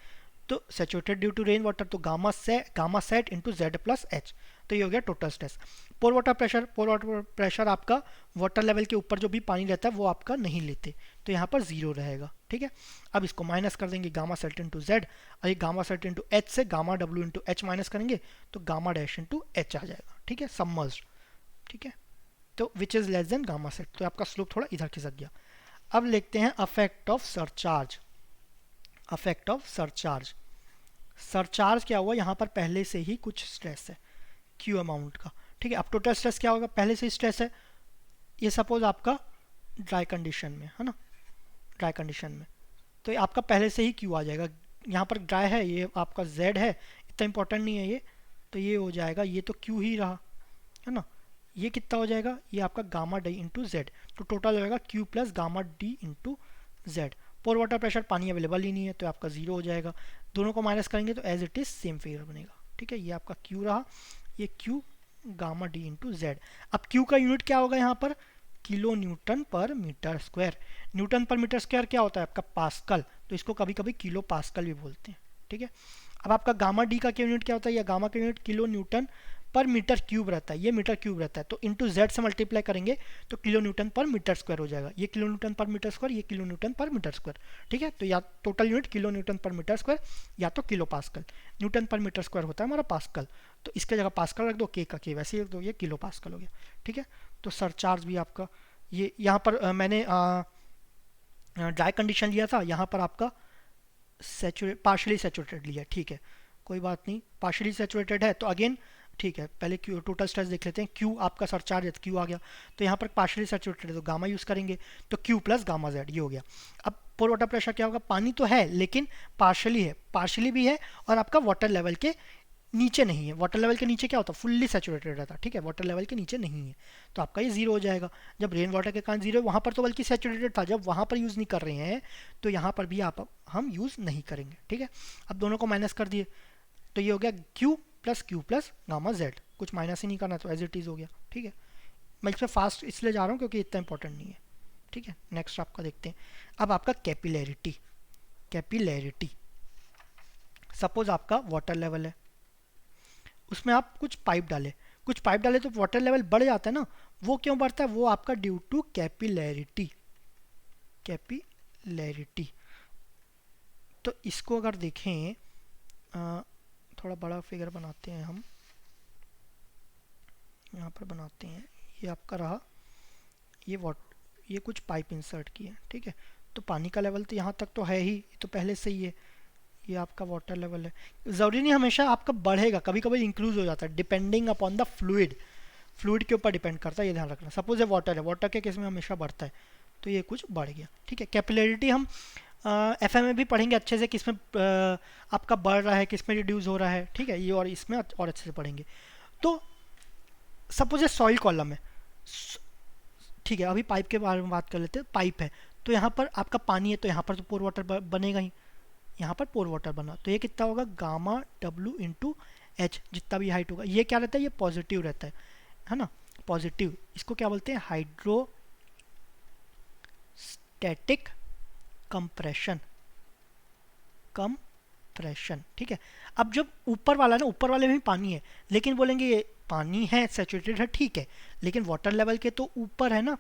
तो saturated due to rain water, तो gamma sat into Z plus H, तो ये हो गया total stress. Pore water pressure आपका वाटर लेवल के ऊपर जो भी पानी रहता है वो आपका नहीं लेते, तो यहाँ पर जीरो रहेगा, ठीक है। अब इसको माइनस कर देंगे गामा सेट इंटू जेड, और ये गामा सेट इंटू एच से gamma W into H minus करेंगे तो गामा डैश इंटू एच आ जाएगा, ठीक है, सबमर्ज्ड, ठीक है। तो which is less than gamma sat, तो आपका स्लोप थोड़ा इधर खिसक गया। अब लिखते हैं affect of surcharge. Affect of surcharge, surcharge क्या हुआ, यहाँ पर पहले से ही कुछ स्ट्रेस है क्यू अमाउंट का, ठीक है। अब टोटल स्ट्रेस क्या होगा, पहले से ही स्ट्रेस है, ये सपोज आपका ड्राई कंडीशन में है ना, ड्राई कंडीशन में तो आपका पहले से ही क्यू आ जाएगा। यहाँ पर ड्राई है, ये आपका जेड है, इतना इंपॉर्टेंट नहीं है ये, तो ये हो जाएगा, ये तो क्यू ही रहा है ना, ये कितना हो जाएगा, ये आपका गामा डी इंटू जेड, तो टोटल हो जाएगा Q plus gamma D into Z. Pore water pressure, पानी अवेलेबल ही नहीं है तो आपका जीरो हो जाएगा। दोनों को माइनस करेंगे तो as it is same figure बनेगा। ठीक है, ये आपका क्यू रहा, ये Q gamma D into Z. अब क्यू का यूनिट क्या होगा यहाँ पर, kilo newton per metre square. Newton per metre square क्या होता है आपका, पास्कल, तो इसको कभी कभी किलो पास्कल भी बोलते हैं। ठीक है, अब आपका गामा डी का यूनिट क्या होता है, या गामा का unit kilo newton per metre cube रहता है, ये मीटर क्यूब रहता है, तो इंटू जेड से मल्टीप्लाई करेंगे तो kilo newton per metre square हो जाएगा। ये kilo newton per metre square, ये kilo newton per metre square. ठीक है, तो या total unit kilo newton per metre square या तो kilo pascal. Newton per metre square होता है हमारा पास्कल, तो इसके जगह पास्कल रख दो, के का के वैसे ही रख दो, ये किलो पास्कल हो गया। ठीक है, तो सरचार्ज भी आपका ये यहाँ पर मैंने ड्राई कंडीशन लिया था, यहाँ पर आपका पार्शली सेचुरेटेड लिया। ठीक है, कोई बात नहीं, पार्शली सेचुरेटेड है तो अगेन ठीक है, पहले क्यू टोटल स्ट्रेस देख लेते हैं। क्यू आपका सरचार्ज है, क्यू आ गया, तो यहाँ पर पार्शली सेचुरेटेड है तो गामा यूज़ करेंगे, तो क्यू प्लस गामा जेड ये हो गया। अब पोर वाटर प्रेशर क्या होगा, पानी तो है लेकिन पार्शली है, पार्शली भी है और आपका वाटर लेवल के नीचे नहीं है। वाटर लेवल के नीचे क्या होता है, फुल्ली सेचुरेटेड रहता है। ठीक है, वाटर लेवल के नीचे नहीं है तो आपका ये जीरो हो जाएगा। जब रेन वाटर के कारण जीरो है, वहाँ पर तो बल्कि सेचुरेटेड था, जब वहाँ पर यूज़ नहीं कर रहे हैं तो यहाँ पर भी आप हम यूज़ नहीं करेंगे। ठीक है, अब दोनों को माइनस कर दिए तो ये हो गया क्यू प्लस गामा जेड, कुछ माइनस ही नहीं करना तो एज इट इज़ हो गया। ठीक है, मैं इसमें फास्ट इसलिए जा रहा हूँ क्योंकि इतना इंपॉर्टेंट नहीं है। ठीक है, नेक्स्ट आपका देखते हैं। अब आपका कैपिलैरिटी, कैपिलैरिटी सपोज आपका वाटर लेवल है, उसमें आप कुछ पाइप डाले तो वाटर लेवल बढ़ जाता है ना। वो क्यों बढ़ता है, वो आपका ड्यू टू कैपिलैरिटी। कैपिलैरिटी तो इसको अगर देखें, थोड़ा बड़ा फिगर बनाते हैं हम, यहाँ पर बनाते हैं, ये आपका रहा, ये कुछ पाइप इंसर्ट किए। ठीक है, तो पानी का लेवल तो यहाँ तक तो है ही, तो पहले से ही है, ये आपका वाटर लेवल है। ज़रूरी नहीं हमेशा आपका बढ़ेगा, कभी कभी इंक्रीज हो जाता है depending upon the fluid, fluid के ऊपर डिपेंड करता है, ये ध्यान रखना। सपोज ये वाटर है, वाटर के केस में हमेशा बढ़ता है, तो ये कुछ बढ़ गया। ठीक है, कैपिलैरिटी हम एफएम में भी पढ़ेंगे अच्छे से, किसमें आपका बढ़ रहा है, किसमें रिड्यूस हो रहा है। ठीक है, ये और इसमें और अच्छे से पढ़ेंगे। तो सपोज ये सॉइल कॉलम है, ठीक है, अभी पाइप के बारे में बात कर लेते हैं। पाइप है तो यहाँ पर आपका पानी है, तो यहाँ पर तो पोर वाटर बनेगा ही, यहाँ पर पोर वाटर बना, तो ये कितना होगा, गामा डब्ल्यू इंटू एच, जितना भी हाइट होगा। ये क्या रहता है, ये पॉजिटिव रहता है ना, पॉजिटिव। इसको क्या बोलते हैं, हाइड्रोस्टैटिक कंप्रेशन, कंप्रेशन। ठीक है, अब जब ऊपर वाला ना, ऊपर वाले में भी पानी है, लेकिन बोलेंगे ये पानी है, सेचुरेटेड है, ठीक है, लेकिन वाटर लेवल के तो ऊपर है ना,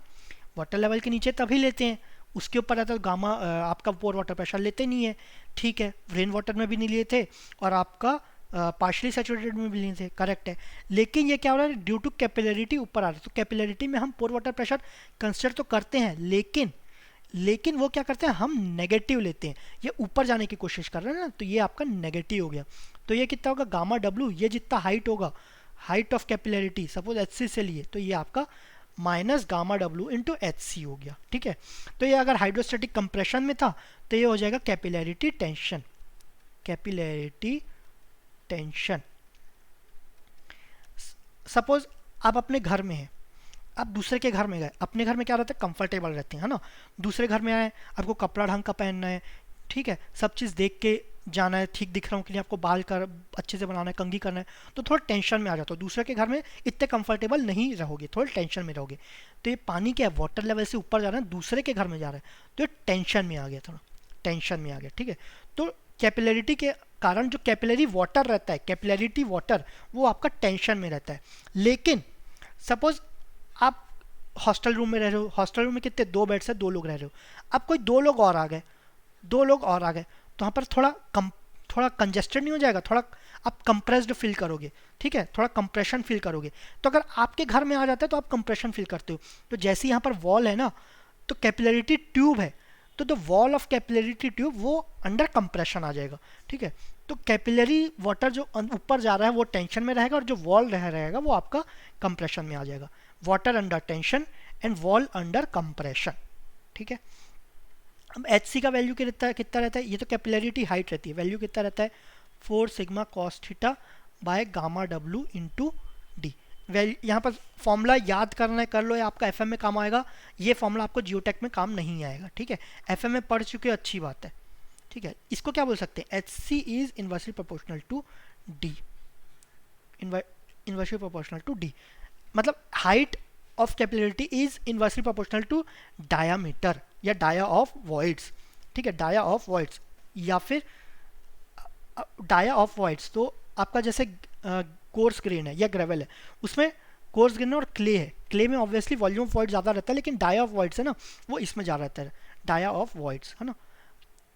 वाटर लेवल के नीचे तभी लेते हैं, उसके ऊपर रहता है गामा, आपका पोर वाटर प्रेशर लेते नहीं है। ठीक है, रेन वाटर में भी नहीं लिए थे और आपका पार्शली सेचुरेटेड में भी नहीं थे, करेक्ट है। लेकिन ये क्या हो रहा है, ड्यू टू कैपिलैरिटी ऊपर आ रहा है, तो कैपिलैरिटी में हम पोर वाटर प्रेशर कंसिडर तो करते हैं, लेकिन वो क्या करते हैं, हम नेगेटिव लेते हैं, ये ऊपर जाने की कोशिश कर रहे हैं ना, तो ये आपका नेगेटिव हो गया। तो ये कितना होगा, गामा डब्ल्यू, ये जितना हाइट होगा, height of capillarity suppose H C से लिए, तो ये आपका minus gamma W into H C हो गया। ठीक है, तो ये अगर हाइड्रोस्टैटिक कंप्रेशन में था तो ये हो जाएगा capillarity tension, capillarity tension. Suppose आप अपने घर में हैं, आप दूसरे के घर में गए, अपने घर में क्या रहता है, कंफर्टेबल रहते हैं, है ना। दूसरे घर में आए, आपको कपड़ा ढंग का पहनना है, ठीक है, सब चीज़ देख के जाना है, ठीक दिख रहा हूँ कि नहीं, आपको बाल कर अच्छे से बनाना है, कंघी करना है, तो थोड़ा टेंशन में आ जाता हो। दूसरे के घर में इतने कंफर्टेबल नहीं रहोगे, थोड़े टेंशन में रहोगे। तो ये पानी क्या है, वाटर लेवल से ऊपर जा रहा है, दूसरे के घर में जा रहा है, तो ये टेंशन में आ गया, थोड़ा टेंशन में आ गया। ठीक है, तो कैपिलैरिटी के कारण जो कैपिलरी वाटर रहता है, कैपिलैरिटी वाटर, वो आपका टेंशन में रहता है। लेकिन सपोज आप हॉस्टल रूम में रह रहे हो, हॉस्टल रूम में कितने, 2 बेड से 2 लोग रह रहे हो, अब कोई 2 लोग और आ गए, 2 लोग और आ गए, तो वहाँ पर थोड़ा कंजेस्टेड नहीं हो जाएगा, थोड़ा आप कंप्रेस्ड फील करोगे। ठीक है, थोड़ा कंप्रेशन फील करोगे। तो अगर आपके घर में आ जाता है तो आप कंप्रेशन फील करते हो। तो जैसे यहाँ पर वॉल है ना, तो कैपिलैरिटी ट्यूब है, तो the wall of capillarity tube वो अंडर कंप्रेशन आ जाएगा। ठीक है, तो कैपिलरी वाटर जो ऊपर जा रहा है वो टेंशन में रहेगा और जो वॉल रहेगा वो आपका कंप्रेशन में आ जाएगा। Water under tension and wall under compression. ठीक है, अब एच सी का वैल्यू कितना रहता है, ये तो कैपिलैरिटी हाइट रहती है, वैल्यू कितना रहता है, 4 sigma cos theta by gamma W into D. यहाँ पर फॉर्मूला याद करना है कर लो, या आपका एफएम में काम आएगा। ये फॉर्मूला आपको जियोटेक में काम नहीं आएगा, ठीक है। एफएम में पढ़ चुके हो, अच्छी बात है, ठीक है। इसको क्या बोल सकते हैं, H C is inversely proportional to D, inversely proportional to D, मतलब height of capillarity is inversely proportional to diameter या डाया ऑफ वॉइड्स, ठीक है, डाया ऑफ वॉइड्स या फिर डाया ऑफ वॉइड्स। तो आपका जैसे कोर्स ग्रेन है या ग्रेवल है, उसमें कोर्स ग्रेन और क्ले है, क्ले में ऑब्वियसली वॉल्यूम ऑफ वॉइड ज़्यादा रहता है, लेकिन डाया ऑफ वॉइड्स है ना, वो इसमें ज़्यादा रहता है, डाया ऑफ वॉइड्स, है ना।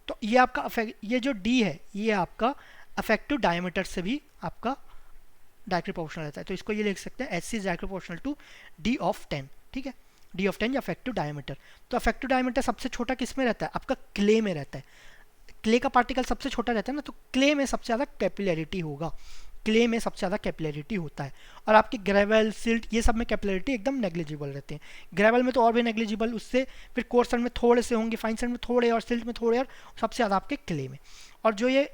तो ये आपका ये जो डी है ये आपका अफेक्टिव डायमीटर से भी आपका डायरेक्टली प्रोपोर्शनल रहता है। तो इसको ये लिख सकते हैं H C is directly proportional to D of 10, ठीक है, डी ऑफ 10 या अफेक्टिव डायमीटर। तो अफेक्टिव डायमीटर सबसे छोटा किस में रहता है, आपका क्ले में रहता है। क्ले का पार्टिकल सबसे छोटा रहता है ना, तो क्ले में सबसे ज़्यादा कैपिलरिटी होगा, क्ले में सबसे ज़्यादा कैपिलरिटी होता है। और आपके ग्रेवल, सिल्ट, ये सब में कैपिलरिटी एकदम नेग्लिजिबल रहते हैं। ग्रेवल में तो और भी नेग्लिजिबल, उससे फिर कोर्स सैंड में थोड़े से होंगे, फाइन सैंड में थोड़े, और सिल्ट में थोड़े, और सबसे ज़्यादा आपके क्ले में। और जो ये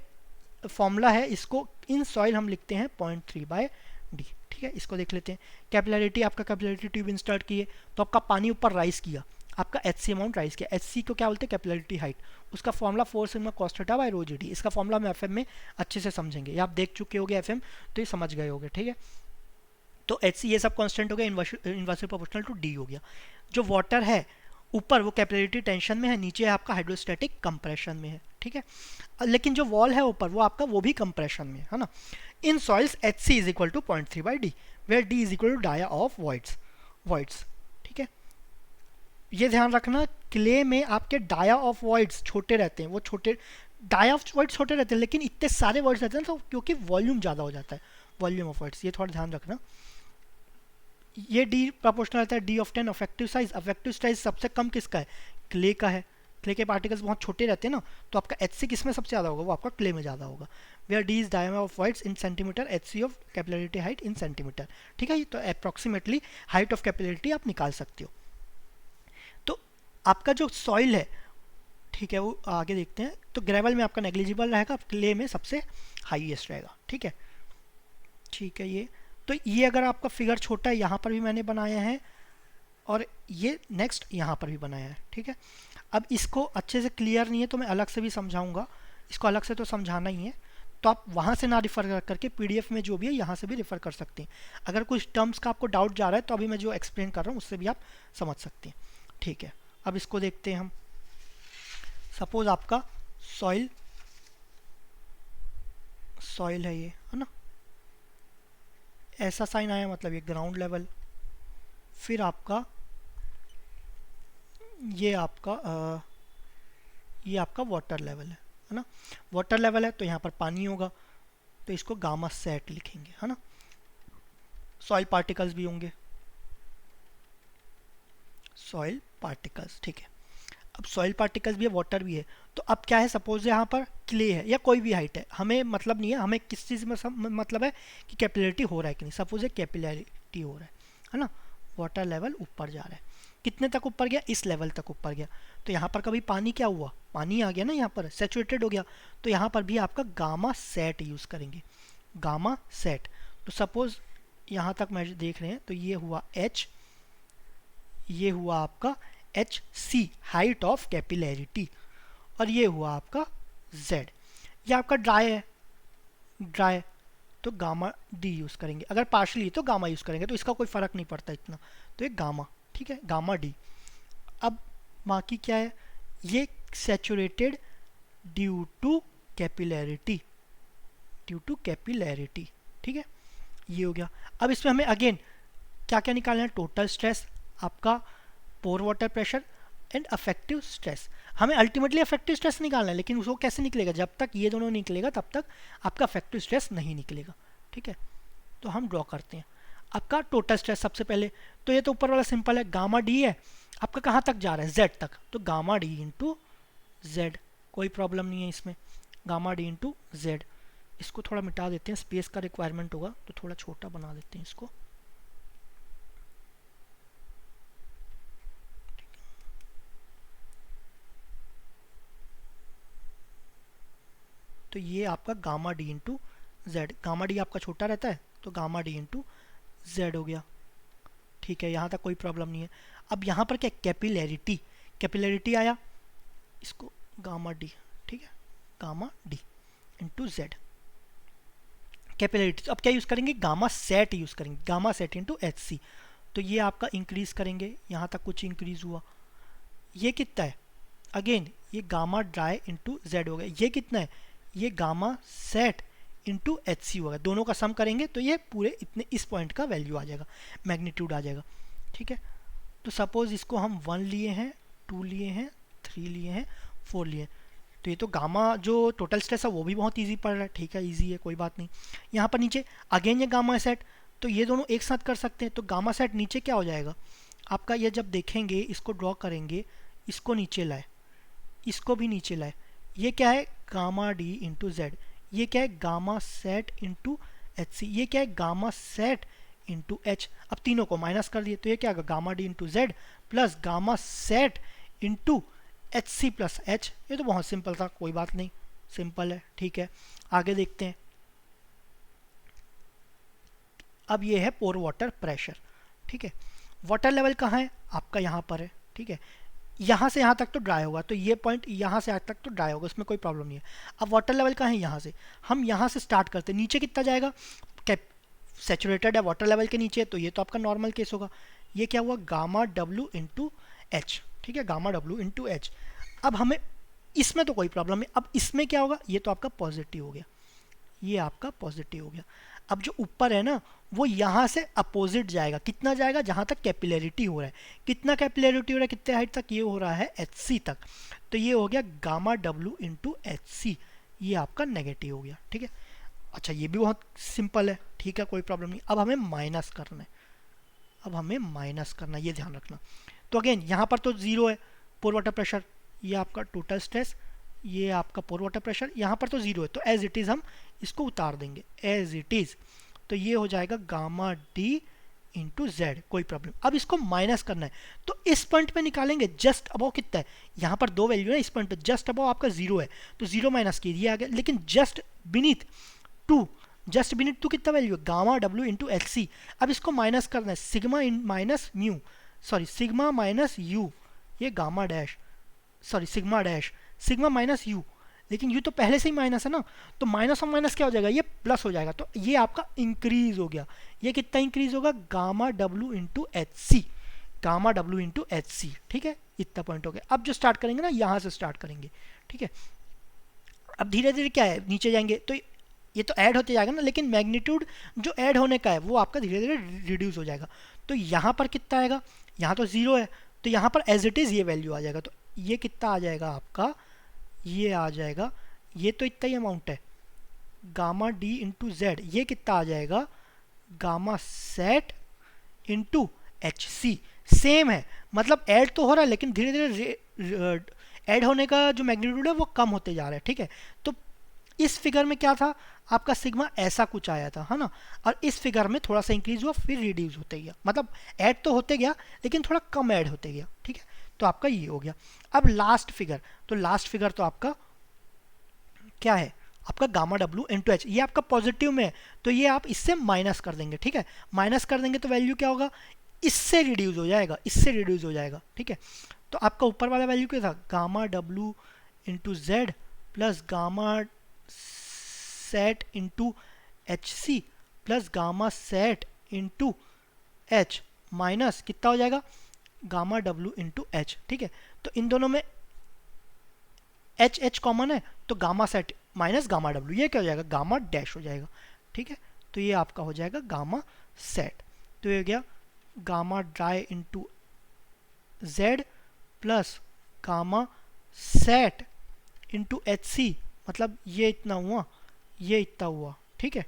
फॉर्मूला है इसको इन सॉइल हम लिखते हैं 0.3/d, ठीक है। इसको देख लेते हैं। कैपिलरिटी, आपका कैपिलरिटी ट्यूब इंस्टर्ट की है तो आपका पानी ऊपर राइज किया, आपका एच सी अमाउंट राइज किया। एच सी को क्या बोलते हैं, कैपिलरिटी हाइट, उसका formula 4 sigma cos theta by rho G D. इसका फॉर्मूला हम एफएम में अच्छे से समझेंगे, ये आप देख चुके होगे एफएम, तो ये समझ गए होगे, ठीक है। तो एच सी ये सब कॉन्स्टेंट हो गया, इन्वर्सली प्रोपोर्शनल टू डी हो गया। जो वाटर है ऊपर वो कैपिलरिटी टेंशन में है, नीचे है आपका हाइड्रोस्टैटिक कंप्रेशन में है, ठीक है। लेकिन जो वॉल है ऊपर वो आपका वो भी कंप्रेशन में है ना। In soils H C is equal to 0.3/d where D is equal to dia of voids, ठीक है। ये ध्यान रखना, क्ले में आपके डाया ऑफ वॉइड्स छोटे रहते हैं, वो छोटे डाया ऑफ वॉइड्स छोटे रहते हैं, लेकिन इतने सारे वर्ड्स रहते हैं तो क्योंकि वॉल्यूम ज़्यादा हो जाता है, वॉल्यूम ऑफ वर्ड्स, ये थोड़ा ध्यान रखना। ये डी प्रोपोर्शनल रहता है डी ऑफ 10। अफेक्टिव साइज सबसे कम किसका है, क्ले का है। क्ले के पार्टिकल्स बहुत छोटे रहते हैं ना, तो आपका एच सी किस में सबसे ज़्यादा होगा, वो आपका क्ले में ज़्यादा होगा। Where D is diameter of voids in centimetre, H C of capillarity height in centimetre, ठीक है। ये तो अप्रॉक्सीमेटली हाइट ऑफ कैपिलरिटी आप निकाल सकते हो। तो आपका जो सॉइल है, ठीक है, वो आगे देखते हैं। तो ग्रेवल में आपका नेग्लिजिबल रहेगा, क्ले में सबसे हाईएस्ट रहेगा, ठीक है, ठीक है। ये तो ये अगर आपका फिगर छोटा है, यहाँ पर भी मैंने बनाया है, और ये नेक्स्ट यहाँ पर भी बनाया है, ठीक है। अब इसको अच्छे से क्लियर नहीं है तो मैं अलग से भी समझाऊंगा, इसको अलग से तो समझाना ही है, तो आप वहाँ से ना रिफ़र करके पीडीएफ में जो भी है यहाँ से भी रिफ़र कर सकते हैं। अगर कुछ टर्म्स का आपको डाउट जा रहा है तो अभी मैं जो एक्सप्लेन कर रहा हूँ उससे भी आप समझ सकते हैं, ठीक है। अब इसको देखते हैं हम। सपोज आपका सॉइल है, ये है ना, ऐसा साइन आया, मतलब ये ग्राउंड लेवल, फिर आपका ये आपका वाटर लेवल है ना। वाटर लेवल है तो यहाँ पर पानी होगा, तो इसको गामा सेट लिखेंगे, है ना। सॉइल पार्टिकल्स भी होंगे, सॉइल पार्टिकल्स, ठीक है। अब सॉइल पार्टिकल्स भी है, वाटर भी है, तो अब क्या है, सपोज यहाँ पर क्ले है या कोई भी हाइट है, हमें मतलब नहीं है, हमें किस चीज़ में मतलब है कि कैपिलरिटी हो रहा है कि नहीं। सपोज है कैपिलरिटी हो रहा है ना, वाटर लेवल ऊपर जा रहा है, कितने तक ऊपर गया, इस लेवल तक ऊपर गया। तो यहाँ पर कभी पानी क्या हुआ, पानी आ गया ना, यहाँ पर सेचुरेटेड हो गया, तो यहाँ पर भी आपका गामा सेट यूज़ करेंगे, गामा सेट। तो सपोज यहाँ तक मैं देख रहे हैं, तो ये हुआ एच, ये हुआ आपका H C, height of capillarity, और ये हुआ आपका जेड। ये आपका ड्राई, तो गामा डी यूज़ करेंगे। अगर पार्शली तो गामा यूज़ करेंगे, तो इसका कोई फ़र्क नहीं पड़ता इतना, तो ये गामा, ठीक है, गामा डी। अब बाकी क्या है, ये सैचुरेटेड ड्यू टू कैपिलरिटी, ठीक है, ये हो गया। अब इसमें हमें अगेन क्या क्या निकालना है, टोटल स्ट्रेस, आपका pore water pressure and effective stress. हमें अल्टीमेटली अफेक्टिव स्ट्रेस निकालना है, लेकिन उसको कैसे निकलेगा, जब तक ये दोनों निकलेगा तब तक आपका अफेक्टिव स्ट्रेस नहीं निकलेगा, ठीक है। तो हम ड्रॉ करते हैं आपका टोटल स्ट्रेस सबसे पहले। तो ये तो ऊपर वाला सिंपल है, गामा डी है, आपका कहाँ तक जा रहा है, जेड तक, तो गामा डी इंटू जेड, कोई प्रॉब्लम नहीं है इसमें, गामा डी इंटू जेड। इसको थोड़ा मिटा देते हैं, स्पेस का रिक्वायरमेंट होगा तो थोड़ा छोटा बना देते हैं इसको। तो ये आपका gamma D into Z, gamma D आपका छोटा रहता है तो गामा डी इंटू जेड हो गया, ठीक है, यहाँ तक कोई प्रॉब्लम नहीं है। अब यहाँ पर क्या, कैपिलैरिटी, कैपिलैरिटी आया, इसको गामा डी, ठीक है, gamma D into Z capillarity. अब क्या यूज़ करेंगे, गामा सेट यूज़ करेंगे, gamma sat into H C. तो ये आपका इंक्रीज करेंगे, यहाँ तक कुछ इंक्रीज हुआ। ये कितना है, अगेन ये गामा ड्राई इंटू जेड हो गया। ये कितना है, ये gamma sat into H C होगा। दोनों का सम करेंगे तो ये पूरे इतने इस पॉइंट का वैल्यू आ जाएगा, मैग्नीट्यूड आ जाएगा, ठीक है। तो सपोज इसको हम 1 लिए हैं, 2 लिए हैं, 3 लिए हैं, 4 लिए हैं। तो ये तो गामा जो टोटल स्ट्रेस है वो भी बहुत इजी पड़ रहा है, ठीक है, इजी है, कोई बात नहीं। यहाँ पर नीचे अगेन ये गामा सेट, तो ये दोनों एक साथ कर सकते हैं। तो गामा सेट नीचे क्या हो जाएगा आपका, ये जब देखेंगे इसको ड्रॉ करेंगे, इसको नीचे लाए, इसको भी नीचे लाए, ये क्या है गामा डी इंटू जेड, ये क्या है gamma sat into H C, ये क्या है गामा सेट इंटू एच। अब तीनों को माइनस कर दिए तो ये क्या होगा, gamma D into Z plus gamma sat into H C plus H. ये तो बहुत सिंपल था, कोई बात नहीं, सिंपल है, ठीक है। आगे देखते हैं। अब ये है पोर वाटर प्रेशर, ठीक है। वाटर लेवल कहाँ है आपका, यहाँ पर है, ठीक है। यहाँ से यहाँ तक तो ड्राई होगा, तो ये पॉइंट यहाँ से यहाँ तक तो ड्राई होगा, उसमें कोई प्रॉब्लम नहीं है। अब वाटर लेवल कहाँ है, यहाँ से हम यहाँ से स्टार्ट करते हैं, नीचे कितना जाएगा, कैप सेचुरेटेड है वाटर लेवल के नीचे, तो ये तो आपका नॉर्मल केस होगा। ये क्या हुआ, गामा डब्ल्यू इंटू एच, ठीक है, गामा डब्ल्यू इंटू एच। अब हमें इसमें तो कोई प्रॉब्लम नहीं, अब इसमें क्या होगा, ये तो आपका पॉजिटिव हो गया, ये आपका पॉजिटिव हो गया। अब जो ऊपर है ना वो यहाँ से अपोजिट जाएगा, कितना जाएगा, जहाँ तक कैपिलैरिटी हो रहा है। कितना कैपिलैरिटी हो रहा है, कितने हाइट तक, ये हो रहा है एच सी तक। तो ये हो गया gamma W into H C, ये आपका नेगेटिव हो गया, ठीक है। अच्छा ये भी बहुत सिंपल है, ठीक है, कोई प्रॉब्लम नहीं। अब हमें माइनस करना है, अब हमें माइनस करना है, ये ध्यान रखना। तो अगेन यहाँ पर तो जीरो है पोर वाटर प्रेशर, ये आपका टोटल स्ट्रेस, ये आपका पोर वाटर प्रेशर, यहाँ पर तो जीरो है, तो एज इट इज़ हम इसको उतार देंगे एज इट इज़। तो ये हो जाएगा गामा डी इंटू जेड, कोई प्रॉब्लम। अब इसको माइनस करना है, तो इस पॉइंट पे निकालेंगे, जस्ट अबव कितना है, यहाँ पर दो वैल्यू है, इस पॉइंट पे जस्ट अबव आपका जीरो है, तो जीरो माइनस कीजिए आ गया। लेकिन just beneath two, just beneath two कितना वैल्यू है, gamma W into H C. अब इसको माइनस करना है, sigma minus mu, sorry sigma minus U, ये gamma dash, sorry sigma dash, sigma minus U, लेकिन यू तो पहले से ही माइनस है ना, तो माइनस और माइनस क्या हो जाएगा, ये प्लस हो जाएगा। तो ये आपका इंक्रीज हो गया, ये कितना इंक्रीज होगा, gamma W into H C, gamma W into H C, ठीक है, इतना पॉइंट हो गया। अब जो स्टार्ट करेंगे ना, यहाँ से स्टार्ट करेंगे, ठीक है। अब धीरे धीरे क्या है, नीचे जाएंगे तो ये तो ऐड होते जाएगा ना, लेकिन मैग्नीट्यूड जो ऐड होने का है वो आपका धीरे धीरे रिड्यूस हो जाएगा। तो यहाँ पर कितना आएगा, यहाँ तो जीरो है, तो यहाँ पर एज इट इज़ ये वैल्यू आ जाएगा। तो ये कितना आ जाएगा आपका, ये आ जाएगा, ये तो इतना ही अमाउंट है, गामा डी इंटू जेड, ये कितना आ जाएगा, gamma sat into H C. Same है, मतलब ऐड तो हो रहा है, लेकिन धीरे धीरे ऐड होने का जो मैग्नीट्यूड है वो कम होते जा रहा है, ठीक है। तो इस फिगर में क्या था आपका, सिग्मा ऐसा कुछ आया था, है ना, और इस फिगर में थोड़ा सा इंक्रीज हुआ, फिर रिड्यूस होते गया, मतलब ऐड तो होते गया लेकिन थोड़ा कम ऐड होते गया, ठीक है। तो आपका ये हो गया। अब लास्ट फिगर, तो लास्ट फिगर तो आपका क्या है, आपका गामा डब्ल्यू इंटू एच, ये आपका पॉजिटिव में है, तो ये आप इससे माइनस कर देंगे, ठीक है। माइनस कर देंगे तो वैल्यू क्या होगा, इससे रिड्यूस हो जाएगा, इससे रिड्यूस हो जाएगा, ठीक है। तो आपका ऊपर वाला वैल्यू क्या था, gamma W into Z plus gamma sat into H C plus gamma sat into H minus कितना हो जाएगा, गामा डब्ल्यू इंटू एच, ठीक है। तो इन दोनों में एच एच कॉमन है, तो gamma set minus gamma W, ये क्या हो जाएगा, गामा डैश हो जाएगा, ठीक है। तो ये आपका हो जाएगा गामा सेट। तो ये हो गया gamma dry into Z plus gamma sat into H C, मतलब ये इतना हुआ, ये इतना हुआ, ठीक है।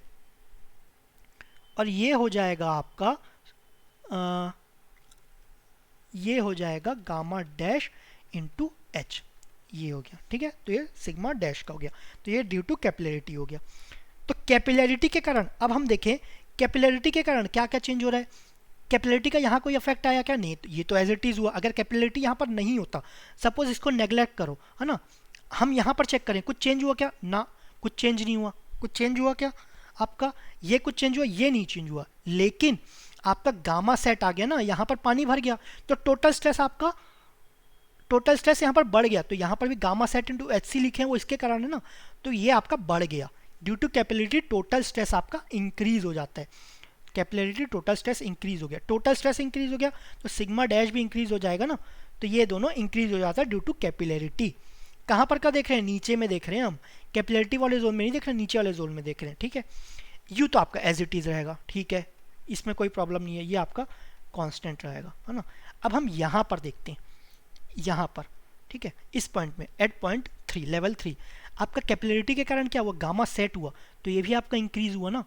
और ये हो जाएगा आपका ये हो जाएगा गामा डैश इंटू एच, ये हो गया, ठीक है। तो ये सिग्मा डैश का हो गया, तो ये ड्यू टू कैपिलैरिटी हो गया। तो कैपिलैरिटी के कारण अब हम देखें, कैपिलैरिटी के कारण क्या क्या चेंज हो रहा है, कैपिलैरिटी का यहाँ कोई इफेक्ट आया क्या, नहीं, तो ये तो एज इट इज़ हुआ। अगर कैपिलैरिटी यहाँ पर नहीं होता, सपोज इसको नेग्लेक्ट करो, है ना, हम यहाँ पर चेक करें कुछ चेंज हुआ क्या, ना कुछ चेंज नहीं हुआ। कुछ चेंज हुआ क्या आपका, ये कुछ चेंज हुआ, ये नहीं चेंज हुआ। लेकिन आपका गामा सेट आ गया ना, यहाँ पर पानी भर गया तो टोटल स्ट्रेस यहाँ पर बढ़ गया, तो यहाँ पर भी gamma sat into H C लिखे हैं वो इसके कारण है ना, तो ये आपका बढ़ गया। Due to capillarity total stress आपका इंक्रीज हो जाता है, कैपिलरिटी टोटल स्ट्रेस इंक्रीज हो गया, टोटल स्ट्रेस इंक्रीज हो गया तो सिग्मा डैश भी इंक्रीज हो जाएगा ना, तो ये दोनों इंक्रीज हो जाता है ड्यू टू कैपिलरिटी। कहाँ पर का देख रहे हैं, नीचे में देख रहे हैं हम, कैपिलरिटी वाले जोन में नहीं देख रहे, नीचे वाले जोन में देख रहे हैं, ठीक है। यू तो आपका एज इट इज रहेगा, ठीक है, इसमें कोई प्रॉब्लम नहीं है, ये आपका कांस्टेंट रहेगा, है ना। अब हम यहाँ पर देखते हैं, यहाँ पर, ठीक है, इस पॉइंट में एट पॉइंट 3 लेवल 3 आपका कैपिलरिटी के कारण क्या हुआ, गामा सेट हुआ, तो ये भी आपका इंक्रीज हुआ ना,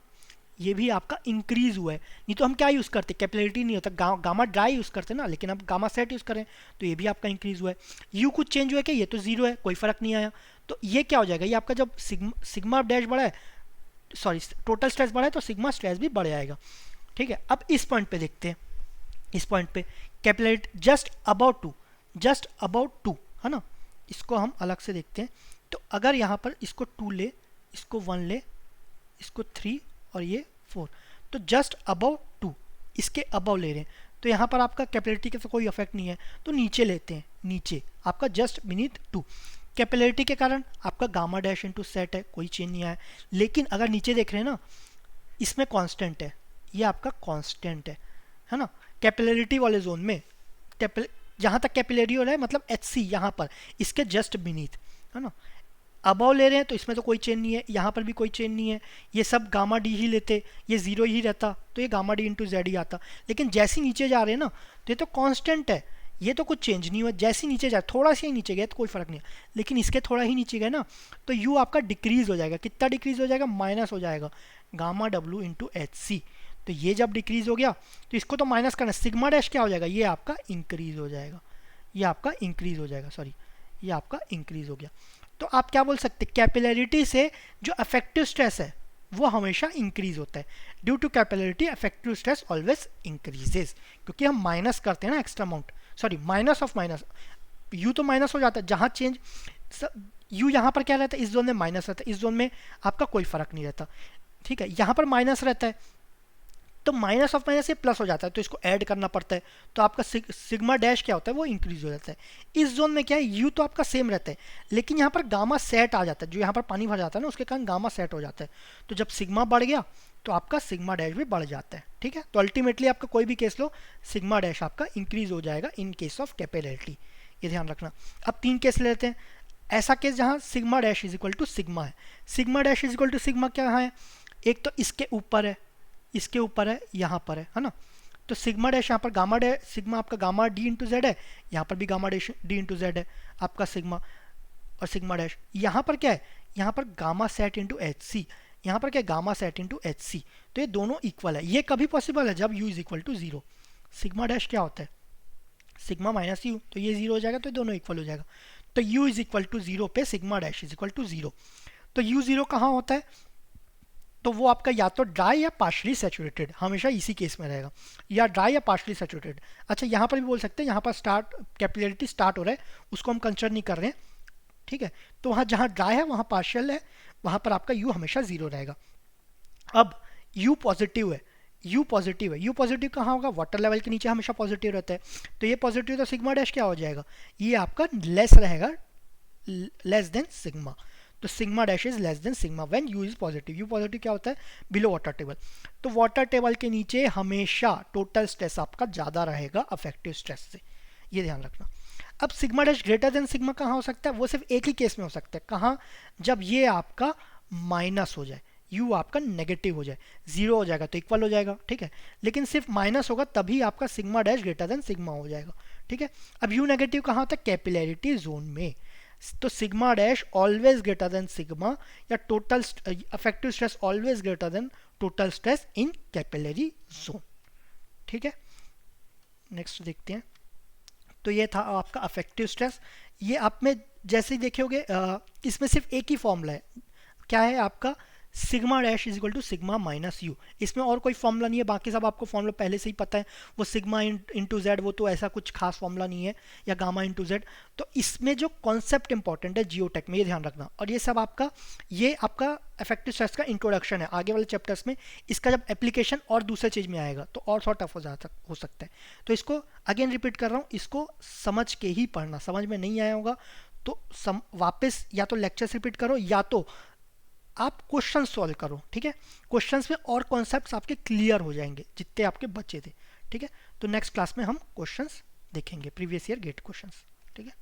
ये भी आपका इंक्रीज हुआ है। नहीं तो हम क्या यूज़ करते, कैपिलरिटी नहीं होता, गामा ड्राई यूज़ करते ना, लेकिन अब गामा सेट यूज़ करें तो ये भी आपका इंक्रीज हुआ है। यू कुछ चेंज हुआ है क्या, ये तो जीरो है, कोई फर्क नहीं आया, तो ये क्या हो जाएगा, ये आपका जब सिग्मा डैश बढ़ा है, सॉरी टोटल स्ट्रेस बढ़ा है तो सिग्मा स्ट्रेस भी बढ़ जाएगा, ठीक है। अब इस पॉइंट पे देखते हैं, इस पॉइंट पे कैपिलरिटी जस्ट अबाउट टू है ना, इसको हम अलग से देखते हैं। तो अगर यहाँ पर इसको 2 ले, इसको 1 ले, इसको 3 और ये 4, तो जस्ट अबव 2, इसके अबव ले रहे हैं, तो यहाँ पर आपका कैपिलरिटी का तो कोई इफेक्ट नहीं है, तो नीचे लेते हैं, नीचे आपका जस्ट बीनीथ 2, कैपिलरिटी के कारण आपका गामा डैश इनटू सेट है, कोई चेंज नहीं आया। लेकिन अगर नीचे देख रहे हैं ना, इसमें कांस्टेंट है, ये आपका कांस्टेंट है ना, कैपिलरिटी वाले जोन में, जहाँ तक कैपिलरी हो रहा है मतलब एच सी यहाँ पर इसके जस्ट बीनीथ, है ना। अबव ले रहे हैं तो इसमें तो कोई चेंज नहीं है, यहाँ पर भी कोई चेंज नहीं है, ये सब गामा डी ही लेते, ये जीरो ही रहता तो ये गामा डी इंटू जेड ही आता। लेकिन जैसे ही नीचे जा रहे हैं ना, तो ये तो कांस्टेंट है, ये तो कुछ चेंज नहीं हुआ, जैसे नीचे जाए थोड़ा सा ही नीचे गया तो कोई फर्क नहीं है, लेकिन इसके थोड़ा ही नीचे गए ना, तो यू आपका डिक्रीज हो जाएगा, कितना डिक्रीज हो जाएगा, माइनस हो जाएगा gamma W into H C. तो ये जब डिक्रीज हो गया तो इसको तो माइनस करना, सिग्मा डैश क्या हो जाएगा, ये आपका इंक्रीज हो जाएगा, ये आपका इंक्रीज हो जाएगा, सॉरी ये आपका इंक्रीज हो गया। तो आप क्या बोल सकते हैं, कैपिलरिटी से जो अफेक्टिव स्ट्रेस है वो हमेशा इंक्रीज होता है, due to capillarity effective stress always increases, क्योंकि हम माइनस करते हैं ना extra amount, sorry minus of minus, U तो माइनस हो जाता है, जहाँ चेंज यू यहाँ पर क्या रहता है, इस जोन में माइनस रहता है, इस जोन में आपका कोई फर्क नहीं रहता, ठीक है। यहाँ पर माइनस रहता है तो माइनस ऑफ माइनस से प्लस हो जाता है, तो इसको ऐड करना पड़ता है, तो आपका सिग्मा डैश क्या होता है, वो इंक्रीज हो जाता है। इस जोन में क्या है, यू तो आपका सेम रहता है, लेकिन यहाँ पर गामा सेट आ जाता है, जो यहाँ पर पानी भर जाता है ना उसके कारण गामा सेट हो जाता है, तो जब सिग्मा बढ़ गया तो आपका सिग्मा डैश भी बढ़ जाता है, ठीक है। तो अल्टीमेटली आपका कोई भी केस लो, सिग्मा डैश आपका इंक्रीज हो जाएगा इन केस ऑफ कैपिलरिटी, ये ध्यान रखना। अब 3 केस लेते हैं, ऐसा केस जहाँ sigma dash is equal to sigma है, sigma dash is equal to sigma क्या है, एक तो इसके ऊपर है, इसके ऊपर है, यहाँ पर है ना, तो सिग्मा डैश यहाँ पर गामा डैश, सिग्मा आपका गामा डी इंटू जेड है, यहाँ पर भी gamma dash D into Z है आपका सिग्मा, और सिग्मा डैश यहाँ पर क्या है, यहाँ पर gamma sat into H C, यहाँ पर क्या है, gamma sat into H C, तो ये दोनों इक्वल है। ये कभी पॉसिबल है जब U is equal to zero, sigma dash क्या होता है, सिग्मा माइनस यू, तो ये जीरो हो जाएगा, तो ये दोनों इक्वल हो जाएगा, तो U is equal to zero पे sigma dash is equal to zero. तो यू जीरो कहाँ होता है, तो वो आपका या तो ड्राई या पार्शली सैचुरेटेड, हमेशा इसी केस में रहेगा, या ड्राई या पार्शली सैचुरेटेड। अच्छा यहाँ पर भी बोल सकते हैं, यहाँ पर स्टार्ट कैपिलरिटी स्टार्ट हो रहा है, उसको हम कंसिडर नहीं कर रहे हैं, ठीक है। तो वहाँ जहाँ ड्राई है वहाँ पार्शियल है, वहाँ पर आपका यू हमेशा जीरो रहेगा। अब यू पॉजिटिव है, यू पॉजिटिव है, यू पॉजिटिव कहाँ होगा, वाटर लेवल के नीचे हमेशा पॉजिटिव रहता है, तो ये पॉजिटिव, तो सिग्मा डैश क्या हो जाएगा, ये आपका लेस रहेगा, लेस देन सिग्मा, तो sigma dash is less than sigma when you is positive. You positive क्या होता है, बिलो वाटर टेबल, तो वाटर टेबल के नीचे हमेशा टोटल स्ट्रेस आपका ज़्यादा रहेगा अफेक्टिव स्ट्रेस से, ये ध्यान रखना। अब sigma dash greater than sigma कहाँ हो सकता है, वो सिर्फ एक ही केस में हो सकता है, कहाँ, जब ये आपका माइनस हो जाए, यू आपका नेगेटिव हो जाए, जीरो हो जाएगा तो इक्वल हो जाएगा, ठीक है। लेकिन सिर्फ माइनस होगा तभी आपका sigma dash greater than sigma हो जाएगा, ठीक है। अब यू नेगेटिव कहाँ होता है, कैपिलरिटी जोन में, तो sigma dash always greater than sigma, या total effective stress always greater than total stress in capillary zone, ठीक है। नेक्स्ट देखते हैं, तो ये था आपका अफेक्टिव स्ट्रेस। ये आप में जैसे ही देखोगे इसमें सिर्फ एक ही फॉर्मूला है, क्या है आपका, sigma dash is equal to sigma minus U. इसमें और कोई फॉर्मूला नहीं है, बाकी सब आपको फॉर्मूला पहले से ही पता है। वो सिग्मा इंटू जेड, वो तो ऐसा कुछ खास फॉर्मूला नहीं है, या गामा इंटू जेड। तो इसमें जो कॉन्सेप्ट इंपॉर्टेंट है जियोटेक में, ये ध्यान रखना। और ये सब आपका, ये आपका इफेक्टिव स्ट्रेस का इंट्रोडक्शन है। आगे वाले चैप्टर्स में इसका जब एप्लीकेशन और दूसरे चीज़ में आएगा तो और थोड़ा टफ हो सकता है। तो इसको अगेन रिपीट कर रहा हूँ, इसको समझ के ही पढ़ना। समझ में नहीं आया होगा तो वापस या तो लेक्चर्स रिपीट करो या तो आप क्वेश्चन सॉल्व करो, ठीक है। क्वेश्चंस में और कॉन्सेप्ट्स आपके क्लियर हो जाएंगे जितने आपके बचे थे, ठीक है। तो नेक्स्ट क्लास में हम क्वेश्चंस देखेंगे, प्रीवियस ईयर गेट क्वेश्चंस, ठीक है।